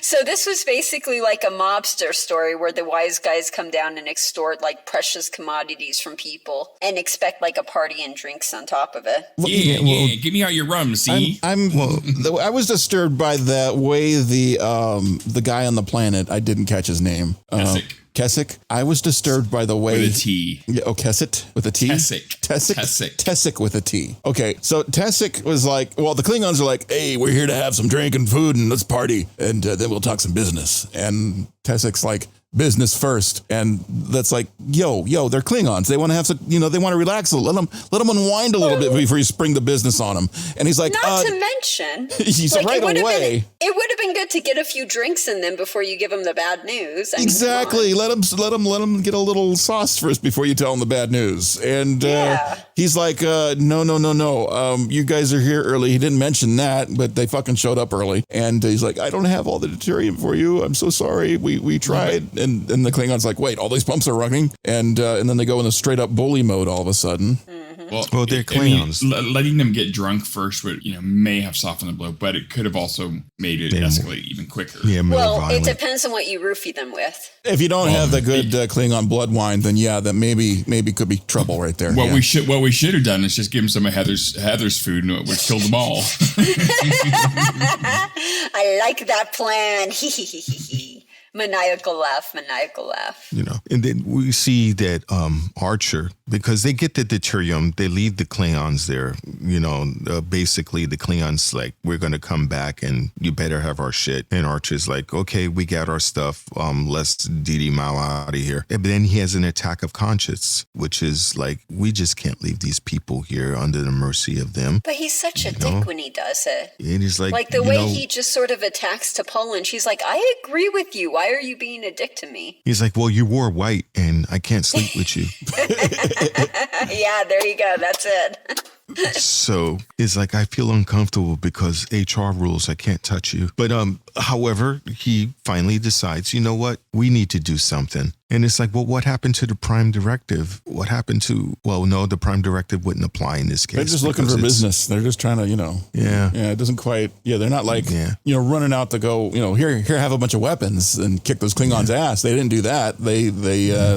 Speaker 4: So this was basically like a mobster story where the wise guys come down and extort like precious commodities from people and expect like a party and drinks on top of it.
Speaker 5: Yeah. Give me out your rum, see?
Speaker 2: I was disturbed by the way the guy on the planet, I didn't catch his name. Keswick. I was disturbed by the way...
Speaker 5: With a T.
Speaker 2: Yeah, Keswick with a T? Tessic with a T. Okay, so Tessic was like, well, the Klingons are like, hey, we're here to have some drink and food and let's party and then we'll talk some business. And Tessic's like, business first. And that's like, yo, they're Klingons. They want to have some, they want to relax a little. Let them unwind a little bit before you spring the business on them. And he's like,
Speaker 4: not to mention,
Speaker 2: he's like, right away.
Speaker 4: It would have been good to get a few drinks in them before you give them the bad news.
Speaker 2: Exactly. Let them get a little sauce first before you tell them the bad news. And he's like, no. You guys are here early. He didn't mention that, but they fucking showed up early. And he's like, I don't have all the deuterium for you. I'm so sorry. We tried. And the Klingon's like, wait, all these pumps are running? And then they go in a straight up bully mode all of a sudden.
Speaker 3: Well, they're Klingons.
Speaker 5: Letting them get drunk first would, may have softened the blow, but it could have also made it escalate even quicker.
Speaker 3: Yeah, more violent.
Speaker 4: It depends on what you roofie them with.
Speaker 2: If you don't have the good Klingon blood wine, then that maybe could be trouble right there.
Speaker 5: What we should have done is just give them some of Heather's food, and it would kill them all.
Speaker 4: I like that plan. Maniacal laugh.
Speaker 3: And then we see that Archer, because they get the deuterium, they leave the Klingons there. Basically the Klingons like, we're going to come back and you better have our shit. And Archer's like, okay, we got our stuff. Let's DD Mao out of here. And then he has an attack of conscience, which is like, we just can't leave these people here under the mercy of them.
Speaker 4: But he's such a dick when he does it.
Speaker 3: And he's like
Speaker 4: the way he just sort of attacks to Poland. She's like, I agree with you. Why are you being a dick to me?
Speaker 3: He's like, well, you wore white and I can't sleep with you.
Speaker 4: Yeah, there you go. That's it.
Speaker 3: So it's like, I feel uncomfortable because HR rules, I can't touch you. But however, he finally decides, you know what? We need to do something. And it's like, well, what happened to the Prime Directive? What happened to, well, no, the Prime Directive wouldn't apply in this case.
Speaker 2: They're just looking for business. They're just trying to,
Speaker 3: Yeah.
Speaker 2: Yeah, it doesn't quite, they're not like, running out to go, here, have a bunch of weapons and kick those Klingons' ass. They didn't do that. They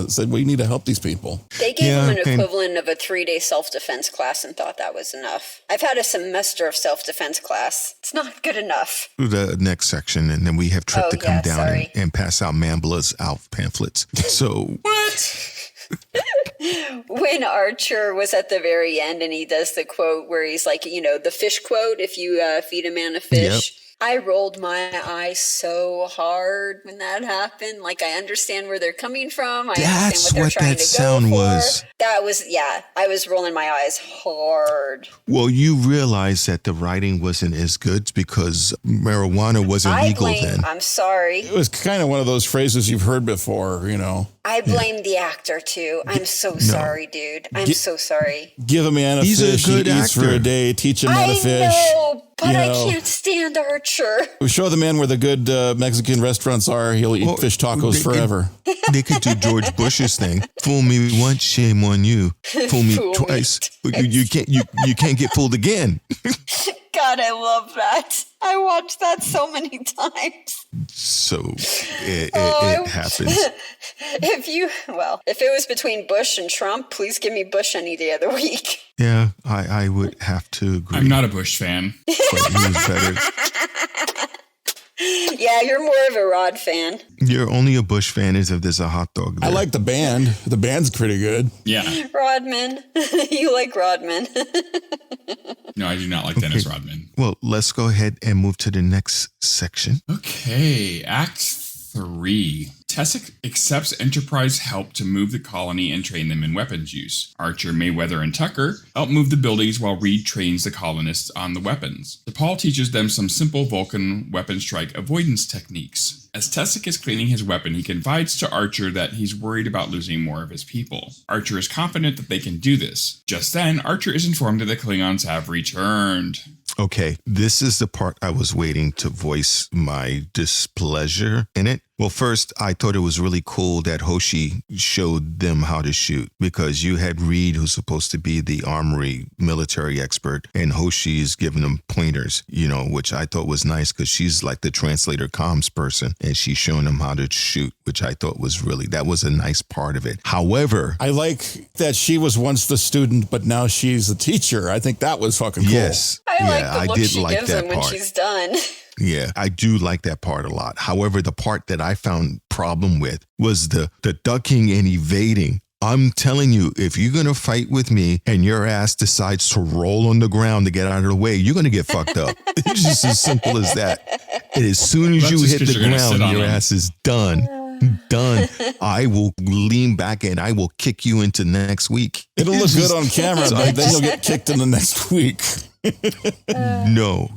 Speaker 2: said, we need to help these people.
Speaker 4: They gave them an equivalent of a 3-day self-defense class and thought that was enough. I've had a semester of self-defense class. It's not good enough.
Speaker 3: The next section, and then we have Trip to come down and pass out Mambla's ALF pamphlets. So
Speaker 4: what? When Archer was at the very end and he does the quote where he's like, the fish quote, if you feed a man a fish. Yep. I rolled my eyes so hard when that happened. Like, I understand where they're coming from. I understand what they're trying to go for. That was, I was rolling my eyes hard.
Speaker 3: Well, you realize that the writing wasn't as good because marijuana wasn't legal then.
Speaker 4: I'm sorry.
Speaker 2: It was kind of one of those phrases you've heard before,
Speaker 4: I blame the actor, too. I'm so sorry, dude. I'm so sorry.
Speaker 2: Give a man a fish, he eats for a day. Teach a man a fish.
Speaker 4: I know, but I can't stand Archer.
Speaker 2: We show the man where the good Mexican restaurants are. He'll eat fish tacos forever.
Speaker 3: They could do George Bush's thing. Fool me once, shame on you. Fool me twice. You can't get fooled again.
Speaker 4: God, I love that. I watched that so many times.
Speaker 3: So it happens.
Speaker 4: If it was between Bush and Trump, please give me Bush any day of the week.
Speaker 3: Yeah, I would have to agree.
Speaker 5: I'm not a Bush fan.
Speaker 3: But he was better.
Speaker 4: Yeah, you're more of a Rod fan.
Speaker 3: You're only a Bush fan if there's a hot dog there.
Speaker 2: I like the band. The band's pretty good.
Speaker 5: Yeah.
Speaker 4: Rodman. You like Rodman.
Speaker 5: No, I do not like Dennis Rodman.
Speaker 3: Well, let's go ahead and move to the next section.
Speaker 5: Okay, Act 3. Tessic accepts Enterprise help to move the colony and train them in weapons use. Archer, Mayweather, and Tucker help move the buildings while Reed trains the colonists on the weapons. T'Pol teaches them some simple Vulcan weapon strike avoidance techniques. As Tessic is cleaning his weapon, he confides to Archer that he's worried about losing more of his people. Archer is confident that they can do this. Just then, Archer is informed that the Klingons have returned.
Speaker 3: Okay, this is the part I was waiting to voice my displeasure in it. Well, first, I thought it was really cool that Hoshi showed them how to shoot because you had Reed, who's supposed to be the armory military expert, and Hoshi is giving them pointers, which I thought was nice because she's like the translator comms person and she's showing them how to shoot, which I thought that was a nice part of it. However,
Speaker 2: I like that she was once the student, but now she's the teacher. I think that was fucking cool.
Speaker 3: Yes.
Speaker 4: I like the look she gives him when she's done.
Speaker 3: Yeah, I do like that part a lot. However, the part that I found problem with was the ducking and evading. I'm telling you, if you're going to fight with me and your ass decides to roll on the ground to get out of the way, you're going to get fucked up. It's just as simple as that. And as soon as you hit the ground, your ass is done. Done. I will lean back and I will kick you into next week.
Speaker 2: It'll look good on camera, but then you'll get kicked in the next week.
Speaker 3: No.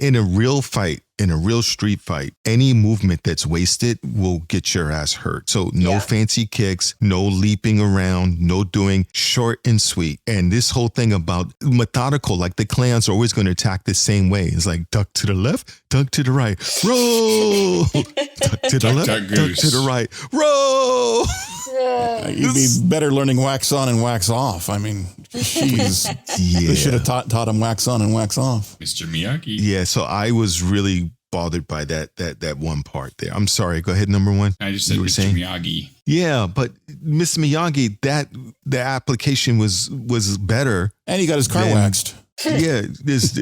Speaker 3: In a real fight, in a real street fight, any movement that's wasted will get your ass hurt. So no fancy kicks, no leaping around, no doing, short and sweet. And this whole thing about methodical, like the clans are always going to attack the same way. It's like duck to the left, duck to the right, roll, duck to the left, duck to the right, roll.
Speaker 2: You'd be better learning wax on and wax off. I mean, jeez. They should have taught him wax on and wax off.
Speaker 5: Mr. Miyagi.
Speaker 3: Yeah, so I was really bothered by that one part there. I'm sorry. Go ahead, number one.
Speaker 5: I just said Mr. Miyagi.
Speaker 3: Yeah, but Mr. Miyagi, the application was better.
Speaker 2: And he got his car waxed.
Speaker 3: Yeah, this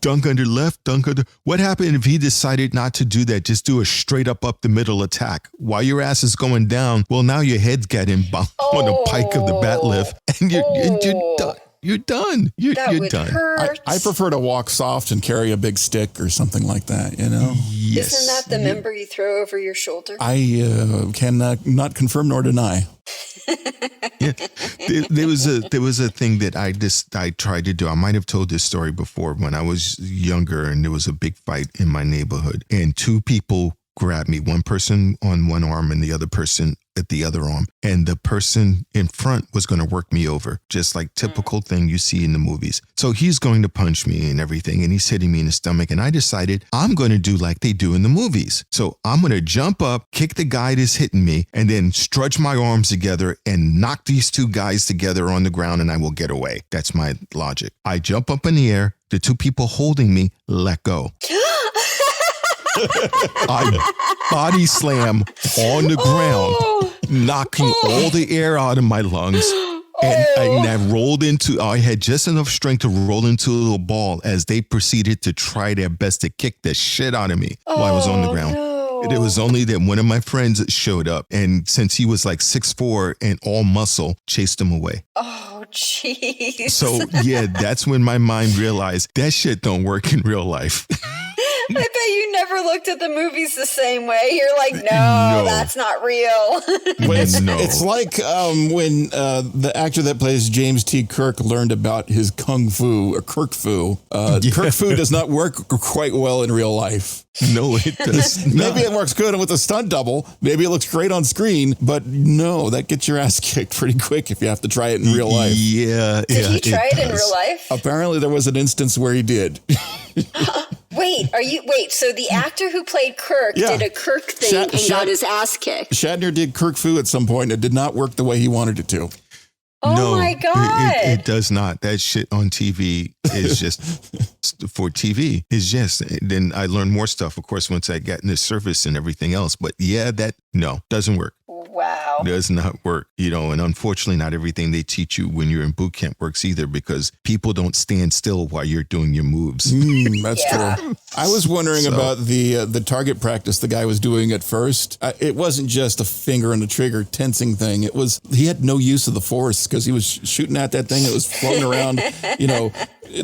Speaker 3: dunk under left, dunk under. What happened if he decided not to do that? Just do a straight up the middle attack while your ass is going down. Well, now your head's getting bumped on the pike of the bat lift, and you're done. You're done. You're done.
Speaker 2: I prefer to walk soft and carry a big stick or something like that,
Speaker 3: Yes.
Speaker 4: Isn't that the member you throw over your shoulder?
Speaker 2: I cannot not confirm nor deny.
Speaker 3: Yeah. There was a thing that I tried to do. I might have told this story before when I was younger and there was a big fight in my neighborhood and two people grab me, one person on one arm and the other person at the other arm. And the person in front was going to work me over, just like typical thing you see in the movies. So he's going to punch me and everything, and he's hitting me in the stomach. And I decided I'm going to do like they do in the movies. So I'm going to jump up, kick the guy that's hitting me, and then stretch my arms together and knock these two guys together on the ground, and I will get away. That's my logic. I jump up in the air. The two people holding me let go. I body slam on the ground, knocking all the air out of my lungs. And I rolled into, I had just enough strength to roll into a little ball as they proceeded to try their best to kick the shit out of me while I was on the ground.
Speaker 4: No.
Speaker 3: It was only that one of my friends showed up, and since he was like 6'4" and all muscle, chased him away.
Speaker 4: Oh, jeez.
Speaker 3: So yeah, that's when my mind realized that shit don't work in real life.
Speaker 4: I bet you never looked at the movies the same way. You're like, no, that's not real.
Speaker 2: It's like when the actor that plays James T. Kirk learned about his kung fu, or Kirk-Fu. Kirk-Fu does not work quite well in real life.
Speaker 3: No, it does not.
Speaker 2: Maybe it works good with a stunt double. Maybe it looks great on screen, but no, that gets your ass kicked pretty quick if you have to try it in real life.
Speaker 3: Yeah.
Speaker 4: Did he try it in real life?
Speaker 2: Apparently there was an instance where he did.
Speaker 4: So the actor who played Kirk did a Kirk thing and got his ass kicked.
Speaker 2: Shatner did Kirk-Fu at some point, and it did not work the way he wanted it to.
Speaker 4: Oh my God.
Speaker 3: It does not. That shit on TV is just for TV. It's just, then I learned more stuff, of course, once I got in the service and everything else. But yeah, doesn't work.
Speaker 4: Wow.
Speaker 3: Does not work, and unfortunately not everything they teach you when you're in boot camp works either, because people don't stand still while you're doing your moves.
Speaker 2: That's true. I was wondering about the target practice the guy was doing at first. It wasn't just a finger on the trigger tensing thing. It was, he had no use of the force because he was shooting at that thing. It was floating around,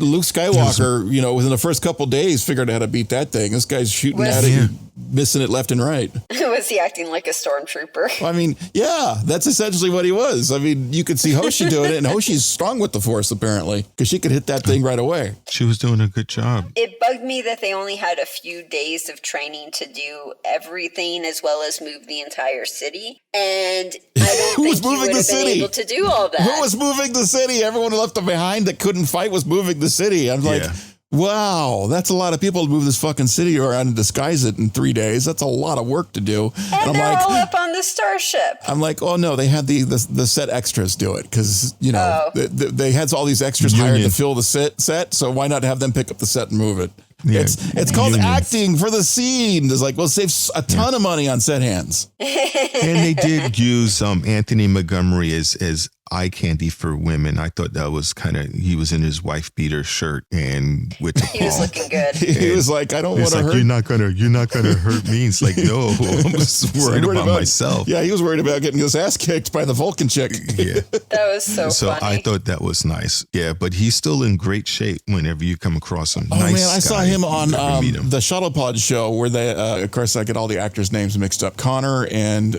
Speaker 2: Luke Skywalker, within the first couple of days figured out how to beat that thing. This guy's shooting at it, and missing it left and right.
Speaker 4: Was he acting like a stormtrooper?
Speaker 2: I mean, yeah, that's essentially what he was. I mean, you could see Hoshi doing it, and Hoshi's strong with the force, apparently, because she could hit that thing right away.
Speaker 3: She was doing a good job.
Speaker 4: It bugged me that they only had a few days of training to do everything as well as move the entire city. And I don't think you would have been able to do all that.
Speaker 2: Who was moving the city? Everyone left behind that couldn't fight was moving the city. I'm like, wow, that's a lot of people to move this fucking city around and disguise it in 3 days. That's a lot of work to do.
Speaker 4: And they're all up on the starship.
Speaker 2: I'm like, oh no, they had the set extras do it because, they had all these extras hired to fill the set. So why not have them pick up the set and move it? Yeah. It's called acting for the scene. It's like, we'll save a ton of money on set hands.
Speaker 3: And they did use Anthony Montgomery as eye candy for women. I thought that was he was in his wife beater shirt and with the
Speaker 4: he was looking good.
Speaker 2: He was like, I don't want to hurt.
Speaker 3: You're not gonna hurt me. It's like, no, I'm just worried about myself.
Speaker 2: Yeah, he was worried about getting his ass kicked by the Vulcan chick.
Speaker 3: Yeah.
Speaker 4: That was so funny.
Speaker 3: I thought that was nice. Yeah, but he's still in great shape whenever you come across him.
Speaker 2: Oh man, I saw him on the Shuttle Pod show where they, of course, I get all the actors' names mixed up. Connor and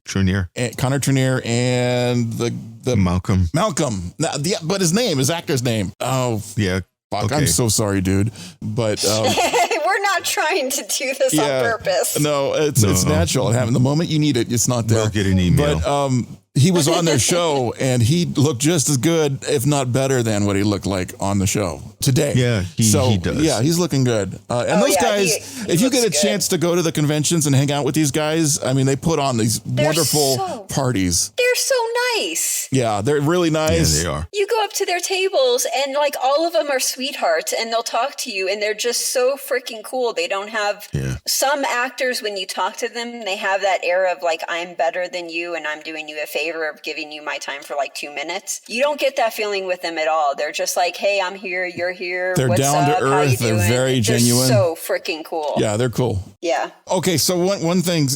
Speaker 3: Trenier.
Speaker 2: Connor Trenier and the
Speaker 3: Malcolm.
Speaker 2: But his actor's name. Oh yeah. Fuck, okay. I'm so sorry, dude. But
Speaker 4: we're not trying to do this on purpose.
Speaker 2: No, it's natural. The moment you need it, it's not there.
Speaker 3: We'll get an email.
Speaker 2: But he was on their show and he looked just as good, if not better than what he looked like on the show today.
Speaker 3: Yeah, he does.
Speaker 2: Yeah, he's looking good. And those guys, if you get a chance to go to the conventions and hang out with these guys, I mean, they put on these wonderful parties.
Speaker 4: They're so nice.
Speaker 2: Yeah, they're really nice.
Speaker 3: Yeah, they are.
Speaker 4: You go up to their tables and like all of them are sweethearts and they'll talk to you and they're just so freaking cool. They don't have some actors, when you talk to them, they have that air of like, I'm better than you and I'm doing you a favor of giving you my time for like 2 minutes. You don't get that feeling with them at all. They're just like, hey, I'm here, you're here.
Speaker 2: They're down to earth. They're very genuine.
Speaker 4: So freaking cool.
Speaker 2: Yeah, they're cool.
Speaker 4: Yeah.
Speaker 2: Okay, so one thing,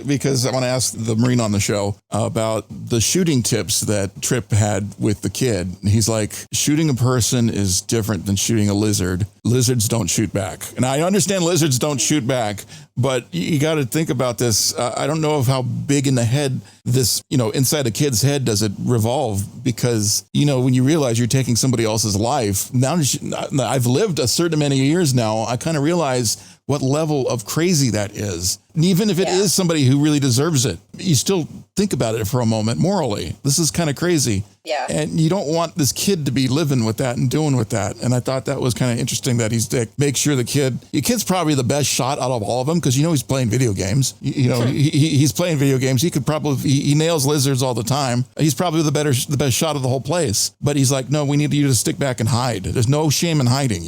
Speaker 2: because I want to ask the Marine on the show about the shooting tips that Trip had with the kid. He's like, shooting a person is different than shooting a lizard. Lizards don't shoot back. And I understand lizards don't shoot back, but you got to think about this. I don't know of how big in the head this, inside a kid's head does it revolve, because, when you realize you're taking somebody else's life, now I've lived a certain amount of years now, I kind of realize what level of crazy that is. And even if it is somebody who really deserves it, you still think about it for a moment morally. This is kind of crazy.
Speaker 4: Yeah.
Speaker 2: And you don't want this kid to be living with that and doing with that. And I thought that was kind of interesting that he's Dick. Make sure your kid's probably the best shot out of all of them because he's playing video games. He's playing video games. He could probably, he nails lizards all the time. He's probably the best shot of the whole place. But he's like, no, we need you to stick back and hide. There's no shame in hiding,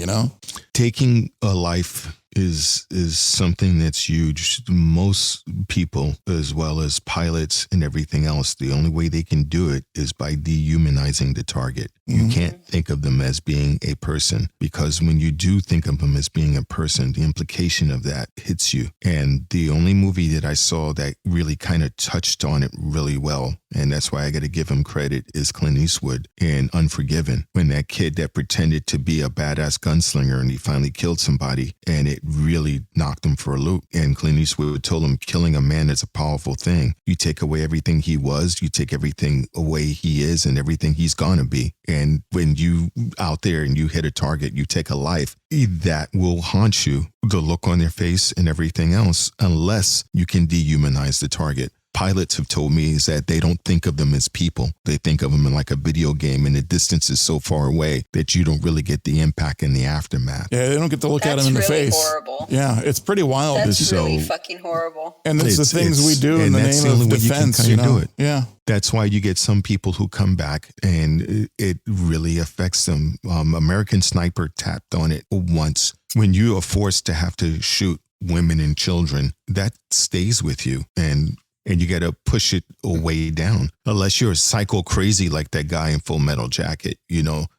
Speaker 3: Taking a life is something that's huge. Most people, as well as pilots and everything else, the only way they can do it is by dehumanizing the target. You can't think of them as being a person, because when you do think of them as being a person, the implication of that hits you. And the only movie that I saw that really kind of touched on it really well, and that's why I got to give him credit, is Clint Eastwood in Unforgiven, when that kid that pretended to be a badass gunslinger and he finally killed somebody, and it really knocked him for a loop. And Clint Eastwood told him, killing a man is a powerful thing. You take away everything he was, you take everything away he is and everything he's gonna be. And when you out there and you hit a target, you take a life, that will haunt you, the look on their face and everything else, unless you can dehumanize the target. Pilots have told me is that they don't think of them as people. They think of them in like a video game, and the distance is so far away that you don't really get the impact in the aftermath.
Speaker 2: Yeah, they don't get to look at him in the face.
Speaker 4: That's really horrible.
Speaker 2: Yeah, it's pretty wild.
Speaker 4: That's really fucking horrible.
Speaker 2: And it's the things we do in the name of defense,
Speaker 3: do it.
Speaker 2: Yeah.
Speaker 3: That's why you get some people who come back and it really affects them. American Sniper tapped on it once. When you are forced to have to shoot women and children, that stays with you. And you got to push it way down, unless you're psycho crazy like that guy in Full Metal Jacket,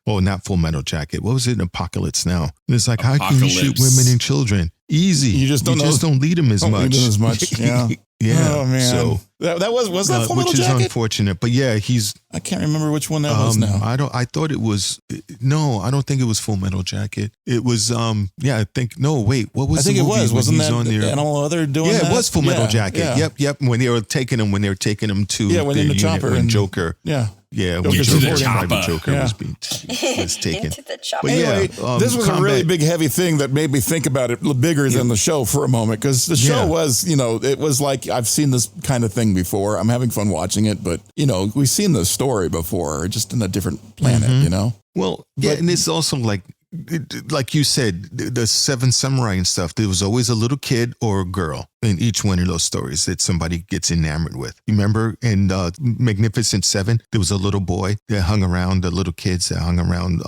Speaker 3: Well, not Full Metal Jacket. What was it in Apocalypse Now? And it's like, how can you shoot women and children? Easy. You just don't lead them as much.
Speaker 2: Lead them as much. Yeah.
Speaker 3: Yeah.
Speaker 2: Oh man. So that was that Full Metal
Speaker 3: Jacket?
Speaker 2: Which is
Speaker 3: unfortunate. But yeah,
Speaker 2: I can't remember which one that was now.
Speaker 3: I thought it was I don't think it was Full Metal Jacket. It was what was
Speaker 2: it was. Wasn't that
Speaker 3: on there?
Speaker 2: Animal Other doing that?
Speaker 3: Yeah, it was Full Metal Jacket.
Speaker 2: Yeah.
Speaker 3: Yep. When they were taking him to
Speaker 2: when in the chopper
Speaker 3: and Joker.
Speaker 2: Yeah.
Speaker 3: Yeah, when Joker was taken.
Speaker 4: Into the chopper.
Speaker 2: Anyway, this was a really big, heavy thing that made me think about it bigger than the show for a moment, because the show was, it was like, I've seen this kind of thing before. I'm having fun watching it, but, we've seen the story before, just in a different planet,
Speaker 3: Well, and it's also like you said, the Seven Samurai and stuff, there was always a little kid or a girl in each one of those stories that somebody gets enamored with. You remember in Magnificent Seven, there was a little boy that hung around, the little kids that hung around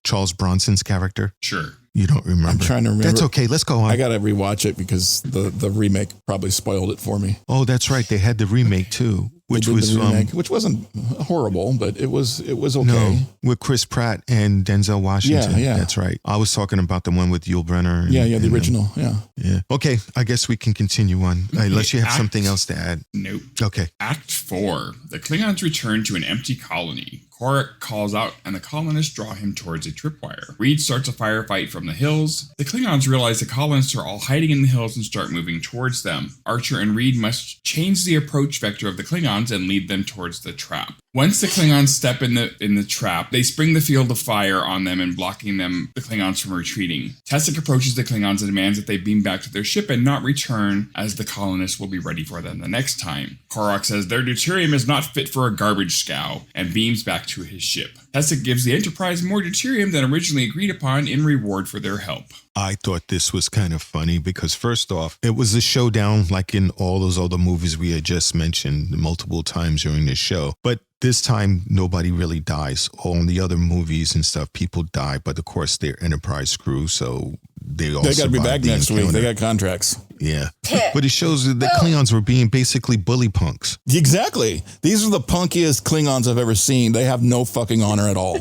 Speaker 3: Charles Bronson's character?
Speaker 5: Sure.
Speaker 3: You don't remember?
Speaker 2: I'm trying to remember.
Speaker 3: That's okay. Let's go on.
Speaker 2: I got to rewatch it because the remake probably spoiled it for me.
Speaker 3: Oh, that's right. They had the remake too, which
Speaker 2: wasn't horrible, but it was okay.
Speaker 3: No, with Chris Pratt and Denzel Washington.
Speaker 2: Yeah.
Speaker 3: That's right. I was talking about the one with Yul Brynner.
Speaker 2: The original.
Speaker 3: Yeah. Okay. I guess we can continue on, unless you have something else to add.
Speaker 5: Nope.
Speaker 3: Okay.
Speaker 5: Act 4. The Klingons return to an empty colony. Korak calls out, and the colonists draw him towards a tripwire. Reed starts a firefight from the hills. The Klingons realize the colonists are all hiding in the hills and start moving towards them. Archer and Reed must change the approach vector of the Klingons and lead them towards the trap. Once the Klingons step in the trap, they spring the field of fire on them and blocking the Klingons from retreating. Tessic approaches the Klingons and demands that they beam back to their ship and not return, as the colonists will be ready for them the next time. Korak says their deuterium is not fit for a garbage scow and beams back to his ship. Tessic gives the Enterprise more deuterium than originally agreed upon in reward for their help.
Speaker 3: I thought this was kind of funny because, first off, it was a showdown like in all those other movies we had just mentioned multiple times during this show. But this time, nobody really dies. All in the other movies and stuff, people die. But of course, they're Enterprise crew, so they got
Speaker 2: to be back next week. They got contracts.
Speaker 3: Yeah. But it shows that the Klingons were being basically bully punks.
Speaker 2: Exactly. These are the punkiest Klingons I've ever seen. They have no fucking honor at all.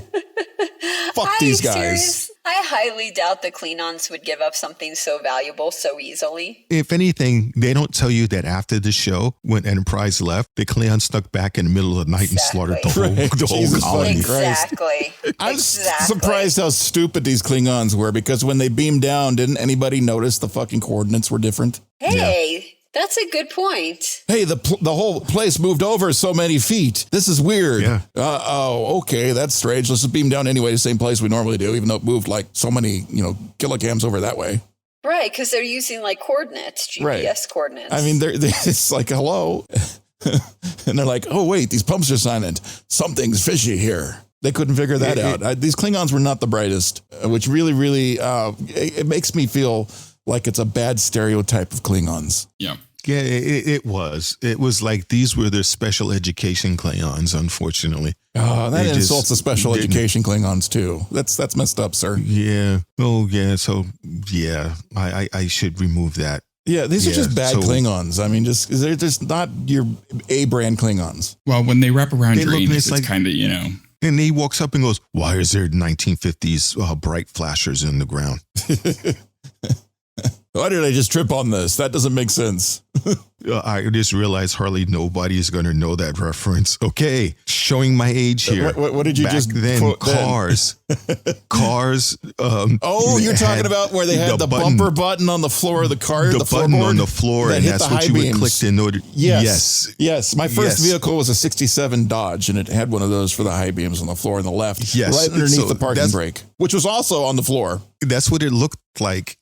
Speaker 2: Fuck these guys.
Speaker 4: Serious? I highly doubt the Klingons would give up something so valuable so easily.
Speaker 3: If anything, they don't tell you that after the show, when Enterprise left, the Klingons stuck back in the middle of the night and slaughtered the whole colony.
Speaker 4: Exactly.
Speaker 2: I'm surprised how stupid these Klingons were, because when they beamed down, didn't anybody notice the fucking coordinates were different?
Speaker 4: Hey. That's a good point.
Speaker 2: Hey, the whole place moved over so many feet. This is weird.
Speaker 3: Yeah.
Speaker 2: Okay, that's strange. Let's just beam down anyway, the same place we normally do, even though it moved like so many, kilograms over that way.
Speaker 4: Right, because they're using like coordinates, GPS coordinates.
Speaker 2: I mean, it's like, hello. And they're like, oh, wait, these pumps are silent. Something's fishy here. They couldn't figure that out. These Klingons were not the brightest, which really, really, it makes me feel like it's a bad stereotype of Klingons.
Speaker 5: Yeah.
Speaker 3: Yeah, it was. It was like these were their special education Klingons, unfortunately.
Speaker 2: Oh, that insults the special education Klingons, too. That's messed up, sir.
Speaker 3: Yeah. Oh, yeah. So, yeah, I should remove that.
Speaker 2: Yeah, these are just bad Klingons. I mean, they're just not your A-brand Klingons.
Speaker 5: Well, when they wrap around your anus, it's kind of,
Speaker 3: And he walks up and goes, why is there 1950s bright flashers in the ground?
Speaker 2: Why did I just trip on this? That doesn't make sense.
Speaker 3: I just realized hardly nobody is going to know that reference. Okay, showing my age here.
Speaker 2: What did you
Speaker 3: Back
Speaker 2: just
Speaker 3: then?
Speaker 2: quote
Speaker 3: Cars. Cars.
Speaker 2: You're talking about where they had the bumper button on the floor of the car,
Speaker 3: the button on the floor, and that's what you would click in order.
Speaker 2: Yes. My first vehicle was a '67 Dodge, and it had one of those for the high beams on the floor on the left, right underneath the parking brake, which was also on the floor.
Speaker 3: That's what it looked like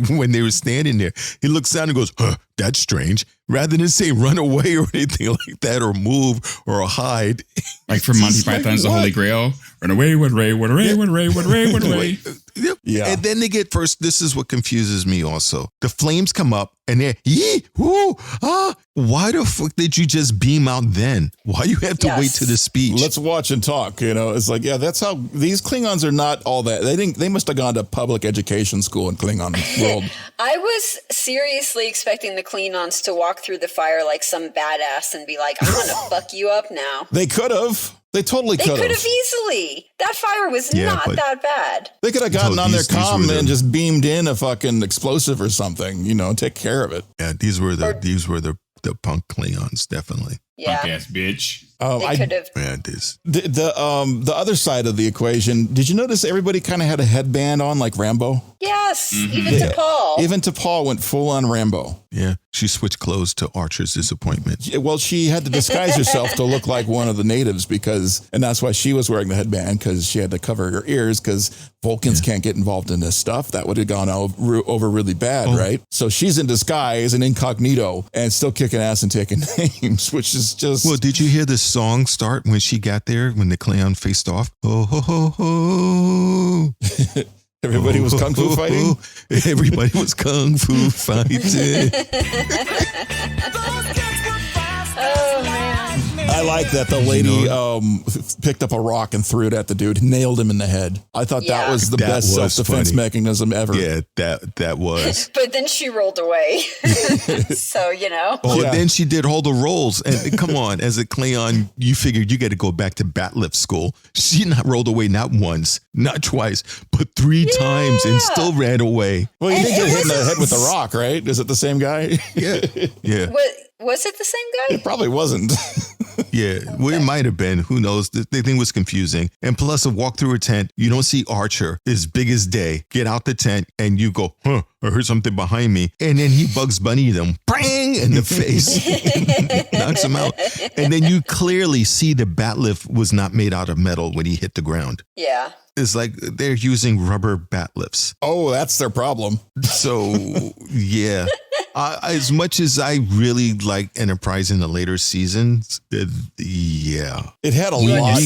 Speaker 3: when they were standing there. He looks down and goes, huh, that's strange. Rather than say run away or anything like that, or move or hide.
Speaker 5: Like from Monty Python's The Holy Grail. Run away, run away, run away, run away, run away, run away.
Speaker 3: Yeah. And then they get first. This is what confuses me also. The flames come up and they're, why the fuck did you just beam out then? Why do you have to wait to the speech?
Speaker 2: Let's watch and talk. It's like, that's how these Klingons are not all that. They must have gone to public education school in Klingon world.
Speaker 4: I was seriously expecting the Klingons to walk through the fire like some badass and be like, I'm going to fuck you up now.
Speaker 2: They could have. They totally could have.
Speaker 4: They could have easily. That fire was not that bad.
Speaker 2: They could have gotten on their comm and just beamed in a fucking explosive or something, take care of it.
Speaker 3: Yeah, these were the punk Klingons, definitely.
Speaker 5: Yeah. Punk ass bitch.
Speaker 4: They could have.
Speaker 3: Yeah, it is.
Speaker 2: The other side of the equation, did you notice everybody kind of had a headband on like Rambo?
Speaker 4: Yes, even T'Pol.
Speaker 2: Even T'Pol went full on Rambo.
Speaker 3: Yeah, she switched clothes to Archer's disappointment.
Speaker 2: Well, she had to disguise herself to look like one of the natives and that's why she was wearing the headband, because she had to cover her ears because Vulcans can't get involved in this stuff. That would have gone over really bad, right? So she's in disguise and incognito and still kicking ass and taking names, which is just...
Speaker 3: Well, did you hear the song start when she got there, when the Klingon faced off? Oh, ho, ho, ho.
Speaker 2: Everybody was kung fu fighting?
Speaker 3: Everybody was kung fu fighting.
Speaker 4: Oh, man.
Speaker 2: I like that the lady picked up a rock and threw it at the dude, nailed him in the head. I thought that was the best self-defense mechanism ever.
Speaker 3: Yeah, that was.
Speaker 4: But then she rolled away. So,
Speaker 3: Then she did all the rolls. And come on, as a Klingon, you figured you got to go back to Batlift school. She not rolled away not once, not twice, but 3 times and still ran away.
Speaker 2: Well, you didn't get hit in the head with the rock, right? Is it the same guy?
Speaker 3: Yeah.
Speaker 4: Was it the same guy?
Speaker 2: It probably wasn't.
Speaker 3: Yeah, well, it might have been. Who knows? The thing was confusing. And plus, a walk through a tent, you don't see Archer, as big as day, get out the tent, and you go, I heard something behind me. And then he Bugs Bunny them, bang, in the face, knocks him out. And then you clearly see the Batlift was not made out of metal when he hit the ground.
Speaker 4: Yeah.
Speaker 3: It's like they're using rubber bat lifts.
Speaker 2: Oh, that's their problem.
Speaker 3: So, yeah. As much as I really like Enterprise in the later seasons,
Speaker 2: it had a lot.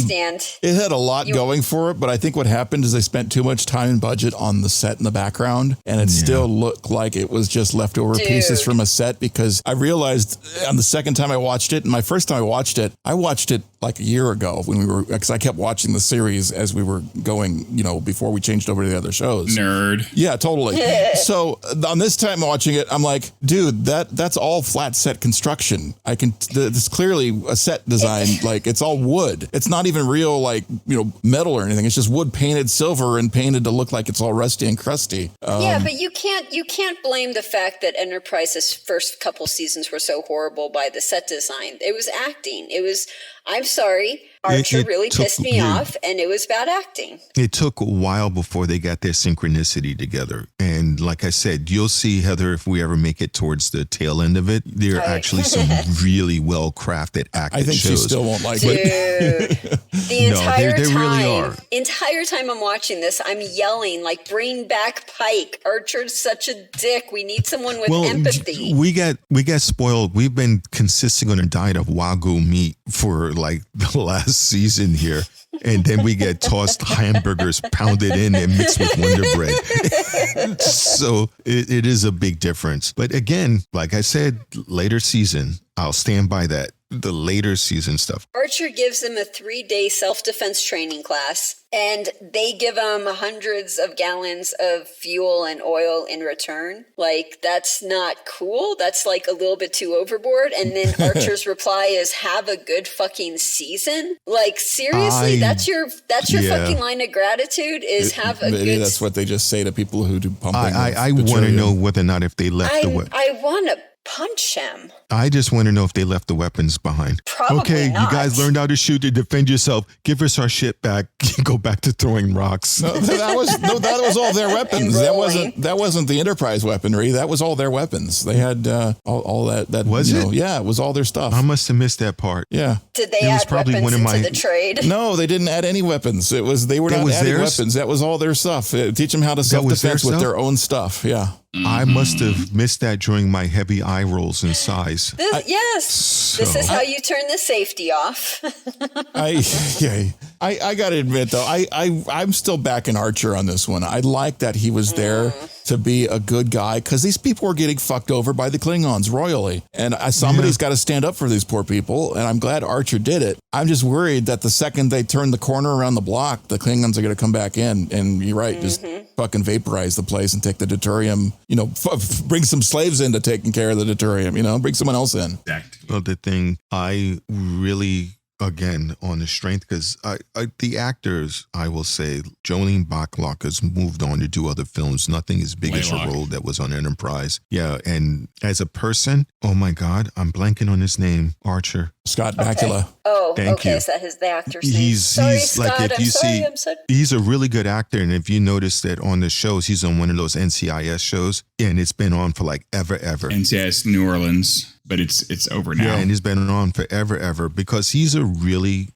Speaker 2: It had a lot going for it, but I think what happened is they spent too much time and budget on the set in the background, and it still looked like it was just leftover pieces from a set. Because I realized on the second time I watched it, and my first time I watched it like a year ago because I kept watching the series as we were going, before we changed over to the other shows.
Speaker 5: Nerd.
Speaker 2: Yeah, totally. So on this time watching it, I'm like, dude, that's all flat set construction. It's clearly a set design. Like, it's all wood. It's not even real, metal or anything. It's just wood painted silver and painted to look like it's all rusty and crusty.
Speaker 4: But you can't blame the fact that Enterprise's first couple seasons were so horrible by the set design. It was acting. I'm sorry. Archer
Speaker 3: It
Speaker 4: really
Speaker 3: took-
Speaker 4: pissed me
Speaker 3: yeah.
Speaker 4: off, and it was bad acting.
Speaker 3: It took a while before they got their synchronicity together. And like I said, you'll see, Heather, if we ever make it towards the tail end of it, there are actually some really well-crafted acted
Speaker 2: I think
Speaker 3: shows.
Speaker 2: she still won't like
Speaker 4: Dude,
Speaker 2: it.
Speaker 4: the
Speaker 3: No,
Speaker 4: entire
Speaker 3: they
Speaker 4: time,
Speaker 3: really are.
Speaker 4: entire time I'm watching this, I'm yelling like, "Bring back Pike! Archer's such a dick. We need someone with empathy."
Speaker 3: we got spoiled. We've been consisting on a diet of Wagyu meat for like the last season here. And then we get tossed hamburgers pounded in and mixed with Wonder Bread. So it is a big difference. But again, like I said, later season, I'll stand by that. The later season stuff.
Speaker 4: Archer gives them a 3-day self-defense training class, and they give them hundreds of gallons of fuel and oil in return. Like, that's not cool. That's like a little bit too overboard. And then Archer's reply is, "Have a good fucking season." Like, seriously, that's your fucking line of gratitude is have a
Speaker 2: Maybe
Speaker 4: good.
Speaker 2: that's what they just say to people who do pumping.
Speaker 3: I want to know whether or not if they left the weapons.
Speaker 4: I want to punch him.
Speaker 3: I just want to know if they left the weapons behind.
Speaker 4: Probably
Speaker 3: okay,
Speaker 4: not.
Speaker 3: you guys learned how to shoot to defend yourself. Give us our shit back. Go back to throwing rocks.
Speaker 2: No, that was all their weapons. That wasn't the Enterprise weaponry. That was all their weapons. They had all that.
Speaker 3: Was it?
Speaker 2: Yeah, it was all their stuff.
Speaker 3: I must have missed that part.
Speaker 2: Yeah.
Speaker 4: Did they
Speaker 3: It was
Speaker 4: add
Speaker 3: probably
Speaker 4: weapons
Speaker 3: one of
Speaker 4: into
Speaker 3: my-
Speaker 4: the trade?
Speaker 2: No, they didn't add any weapons. They were
Speaker 3: That
Speaker 2: not
Speaker 3: was
Speaker 2: adding
Speaker 3: theirs?
Speaker 2: weapons. That was all their stuff. Teach them how to
Speaker 3: That was their
Speaker 2: self-defense with
Speaker 3: stuff?
Speaker 2: their own stuff. Yeah.
Speaker 3: I must have missed that during my heavy eye rolls in size.
Speaker 4: Yes. This is how you turn the safety off.
Speaker 2: I got to admit though, I'm still backing Archer on this one. I like that he was there to be a good guy because these people were getting fucked over by the Klingons royally, and somebody's got to stand up for these poor people. And I'm glad Archer did it. I'm just worried that the second they turn the corner around the block, the Klingons are going to come back in, and you're right, just fucking vaporize the place and take the deuterium. You know, bring some slaves into taking care of the deuterium. You know, bring someone else in.
Speaker 5: Exactly.
Speaker 3: Well, the thing I really, again, on the strength, because the actors, I will say, Jolene Bachlock has moved on to do other films. Nothing as big as her
Speaker 5: Laylock.
Speaker 3: role that was on Enterprise. Yeah, and as a person, oh my God, I'm blanking on his name, Archer.
Speaker 2: Scott Bakula.
Speaker 4: Oh,
Speaker 3: Thank
Speaker 4: okay.
Speaker 3: you.
Speaker 4: Is that the actor's name?
Speaker 3: He's
Speaker 4: Sorry,
Speaker 3: like,
Speaker 4: Scott.
Speaker 3: if you see,
Speaker 4: I'm sorry.
Speaker 3: he's a really good actor. And if you notice that on the shows, he's on one of those NCIS shows, and it's been on for like ever.
Speaker 5: NCIS New Orleans, but it's over now.
Speaker 3: Yeah, and he's been on forever because he's a really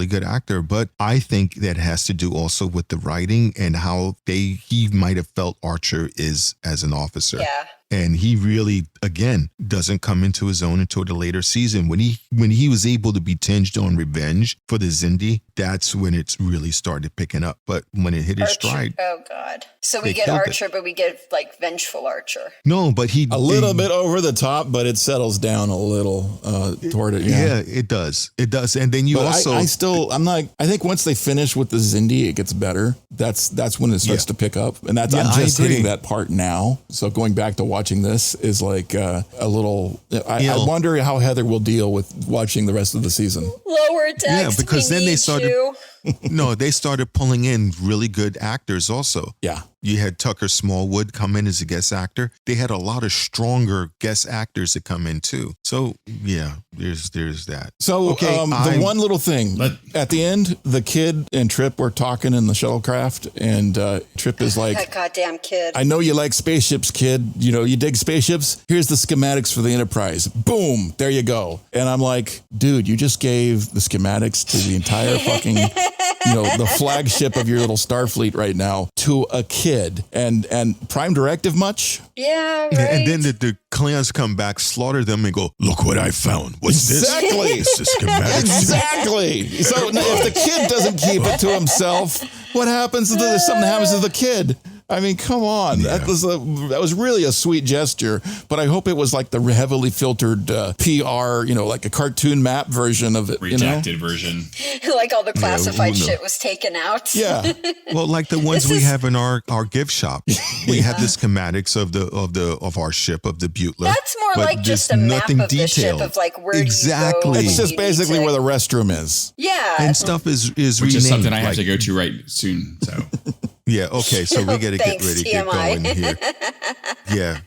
Speaker 3: good actor. But I think that has to do also with the writing and how he might have felt Archer is as an officer.
Speaker 4: Yeah.
Speaker 3: And he really, again, doesn't come into his own until the later season. When he was able to be tinged on revenge for the Xindi, that's when it's really started picking up. But when it hit its stride,
Speaker 4: Oh, God. So we
Speaker 3: They
Speaker 4: get
Speaker 3: killed it.
Speaker 4: Archer, but we get like vengeful Archer.
Speaker 3: no, but
Speaker 2: A little bit over the top, but it settles down a little toward it.
Speaker 3: Yeah, it does. It does. And then you
Speaker 2: But
Speaker 3: also,
Speaker 2: I think once they finish with the Xindi, it gets better. That's when it starts to pick up. And that's,
Speaker 3: Yeah,
Speaker 2: I'm just
Speaker 3: I agree.
Speaker 2: hitting that part now. So going back to watching this is like a little, I wonder how Heather will deal with watching the rest of the season.
Speaker 4: Lower decks.
Speaker 3: Yeah, because
Speaker 4: we
Speaker 3: then they
Speaker 4: need
Speaker 3: started-
Speaker 4: you.
Speaker 3: no, they started pulling in really good actors also.
Speaker 2: Yeah.
Speaker 3: You had Tucker Smallwood come in as a guest actor. They had a lot of stronger guest actors that come in too. So yeah, there's that.
Speaker 2: So the one little thing at the end, the kid and Trip were talking in the shuttle-craft, and Trip is like,
Speaker 4: That goddamn kid.
Speaker 2: I know you like spaceships, kid. You know, you dig spaceships. Here's the schematics for the Enterprise. Boom. There you go. And I'm like, dude, you just gave the schematics to the entire fucking, the flagship of your little Starfleet right now to a kid. And Prime Directive much?
Speaker 4: Yeah, right.
Speaker 3: And then the Klingons come back, slaughter them, and go, look what I found. What's
Speaker 2: Exactly.
Speaker 3: this? It's the schematics.
Speaker 2: Exactly. So if the kid doesn't keep it to himself, what happens if something happens to the kid? I mean, come on.
Speaker 3: Yeah.
Speaker 2: That was really a sweet gesture, but I hope it was like the heavily filtered PR, like a cartoon map version of it.
Speaker 5: Redacted version.
Speaker 4: Like all the classified
Speaker 3: who knows?
Speaker 4: shit was taken out.
Speaker 2: Yeah.
Speaker 3: Well, like the ones
Speaker 4: This
Speaker 3: we
Speaker 4: is-
Speaker 3: have in our gift shop. We have the schematics of our ship, of the Butler.
Speaker 4: That's more
Speaker 3: but
Speaker 4: like just
Speaker 3: there's
Speaker 4: a map
Speaker 3: nothing
Speaker 4: of the ship
Speaker 3: detailed.
Speaker 4: of like where
Speaker 3: Exactly.
Speaker 4: do you go.
Speaker 2: It's
Speaker 4: when
Speaker 2: just
Speaker 4: you
Speaker 2: basically
Speaker 4: need
Speaker 2: where
Speaker 4: to-
Speaker 2: the restroom is.
Speaker 4: Yeah.
Speaker 3: And stuff is
Speaker 5: Which
Speaker 3: renamed.
Speaker 5: is something I have
Speaker 3: like-
Speaker 5: to go to right soon. So
Speaker 3: Yeah, okay, so we got to get
Speaker 4: Thanks,
Speaker 3: ready to get
Speaker 4: TMI.
Speaker 3: going here. Yeah.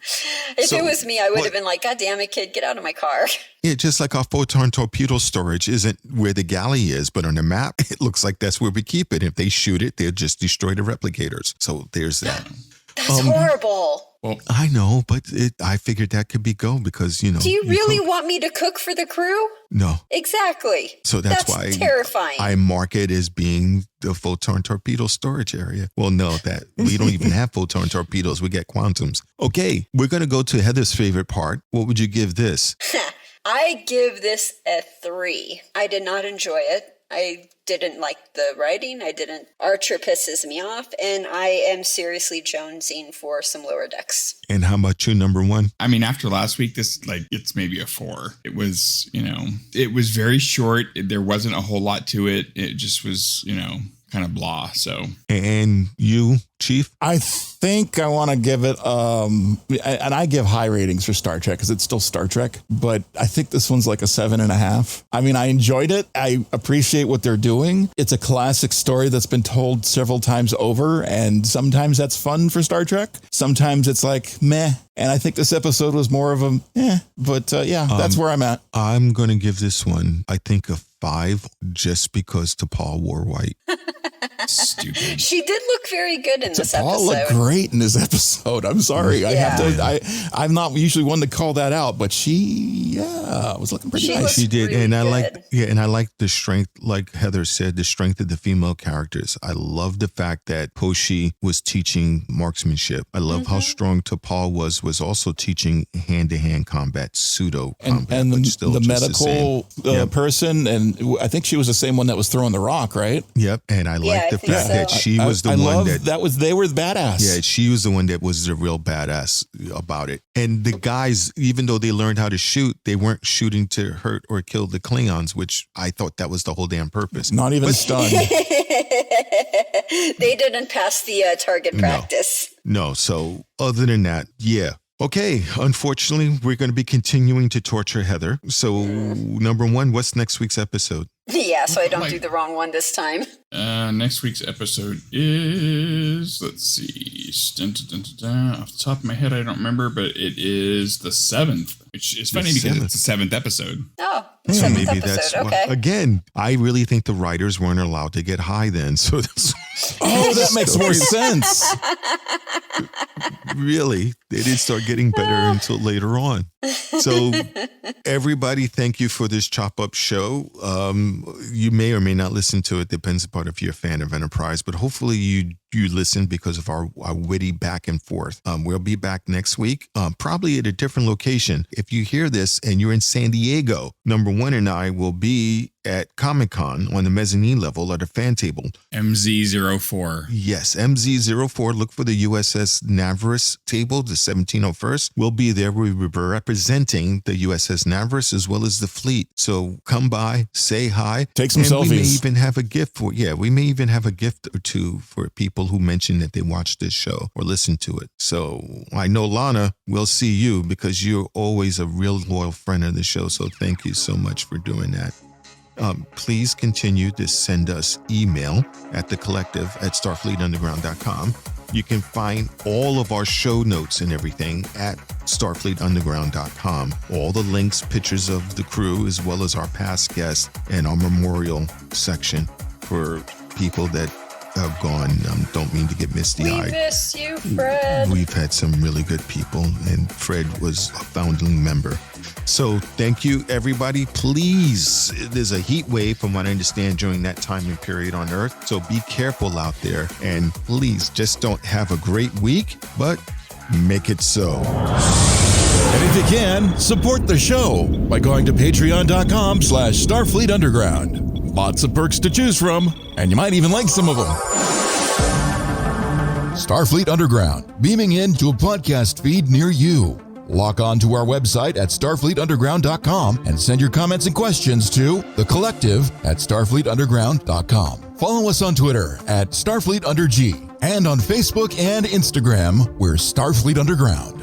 Speaker 4: If it was me, I would have been like, God damn it, kid, get out of my car.
Speaker 3: Yeah, just like our photon torpedo storage isn't where the galley is, but on the map, it looks like that's where we keep it. If they shoot it, they'll just destroy the replicators. So there's that.
Speaker 4: That's horrible.
Speaker 5: Well,
Speaker 3: I know, but I figured that could be go because, you know.
Speaker 4: Do you really want me to cook for the crew?
Speaker 3: No.
Speaker 4: Exactly.
Speaker 3: So that's why
Speaker 4: terrifying.
Speaker 3: I mark it as being the photon torpedo storage area. Well, no, that we don't even have photon torpedoes. We get quantums. Okay, we're going to go to Heather's favorite part. What would you give this?
Speaker 4: I give this a 3. I did not enjoy it. I didn't like the writing. Archer pisses me off, and I am seriously jonesing for some lower decks.
Speaker 3: And how about you, number one?
Speaker 5: I mean, after last week, it's maybe a 4. It was, it was very short. There wasn't a whole lot to it. It just was, kind of blah. So,
Speaker 3: and you, Chief?
Speaker 2: I think I want to give it, and I give high ratings for Star Trek because it's still Star Trek, but I think this one's like a 7.5. I mean, I enjoyed it. I appreciate what they're doing. It's a classic story that's been told several times over, and sometimes that's fun for Star Trek. Sometimes it's like, meh. And I think this episode was more of a, but that's where I'm at.
Speaker 3: I'm going to give this one, I think, a 5 just because T'Pol wore white.
Speaker 5: Stupid.
Speaker 4: She did look very good in this
Speaker 2: T'Pol
Speaker 4: episode.
Speaker 2: looked great in this episode. I'm sorry.
Speaker 4: Yeah.
Speaker 2: I'm not usually one to call that out, but she was looking pretty nice.
Speaker 3: She did.
Speaker 4: really
Speaker 3: And I
Speaker 4: good.
Speaker 3: like the strength, like Heather said, the strength of the female characters. I love the fact that Hoshi was teaching marksmanship. I love how strong T'Pol was also teaching hand-to-hand combat, pseudo combat.
Speaker 2: And
Speaker 3: but still
Speaker 2: the
Speaker 3: just
Speaker 2: medical
Speaker 3: Yep.
Speaker 2: person, and I think she was the same one that was throwing the rock, right?
Speaker 3: Yep. And I like
Speaker 4: I
Speaker 3: the
Speaker 4: think
Speaker 3: fact
Speaker 4: so.
Speaker 3: that she was the
Speaker 2: I
Speaker 3: one
Speaker 2: love
Speaker 3: that
Speaker 2: they were the badass.
Speaker 3: Yeah, she was the one that was the real badass about it. And the guys, even though they learned how to shoot, they weren't shooting to hurt or kill the Klingons, which I thought that was the whole damn purpose.
Speaker 2: Not even stunned.
Speaker 4: They didn't pass the target practice.
Speaker 3: No, so other than that, yeah. Okay, unfortunately, we're going to be continuing to torture Heather. So, number one, what's next week's episode?
Speaker 4: Yeah, so I don't do the wrong one this time.
Speaker 5: Next week's episode is, let's see, off the top of my head, I don't remember, but it is the 7th, which is funny because it's the 7th episode.
Speaker 4: Oh,
Speaker 3: So
Speaker 4: 7th
Speaker 3: maybe
Speaker 4: episode.
Speaker 3: that's
Speaker 4: Okay.
Speaker 3: again, I really think the writers weren't allowed to get high then. So that's
Speaker 2: That makes more sense.
Speaker 3: really, they didn't start getting better until later on. So everybody, thank you for this chop up show. You may or may not listen to it, depends upon if you're a fan of Enterprise, but hopefully you listen because of our witty back and forth. We'll be back next week, probably at a different location. If you hear this and you're in San Diego, number one and I will be at Comic-Con on the mezzanine level at a fan table.
Speaker 5: MZ04.
Speaker 3: Yes, MZ04. Look for the USS Navarus table, the 1701st. We'll be there. We will be representing the USS Navarus as well as the fleet. So come by, say hi.
Speaker 2: Take some
Speaker 3: and
Speaker 2: selfies.
Speaker 3: We may even have a gift we may even have a gift or two for people who mention that they watched this show or listened to it. So I know, Lana, we'll see you because you're always a real loyal friend of the show. So thank you so much for doing that. Please continue to send us email at thecollective@starfleetunderground.com. You can find all of our show notes and everything at starfleetunderground.com. All the links, pictures of the crew, as well as our past guests and our memorial section for people that have gone. Don't mean to get
Speaker 4: We
Speaker 3: misty-eyed.
Speaker 4: miss you, Fred.
Speaker 3: We've had some really good people, and Fred was a founding member. So thank you, everybody. Please, there's a heat wave from what I understand during that time and period on Earth. So be careful out there, and please just don't have a great week, but make it so.
Speaker 1: And if you can, support the show by going to patreon.com/Starfleet Underground. Lots of perks to choose from, and you might even like some of them. Starfleet Underground, beaming into a podcast feed near you. Log on to our website at starfleetunderground.com and send your comments and questions to thecollective@starfleetunderground.com. Follow us on Twitter at StarfleetUnderG and on Facebook and Instagram, we're Starfleet Underground.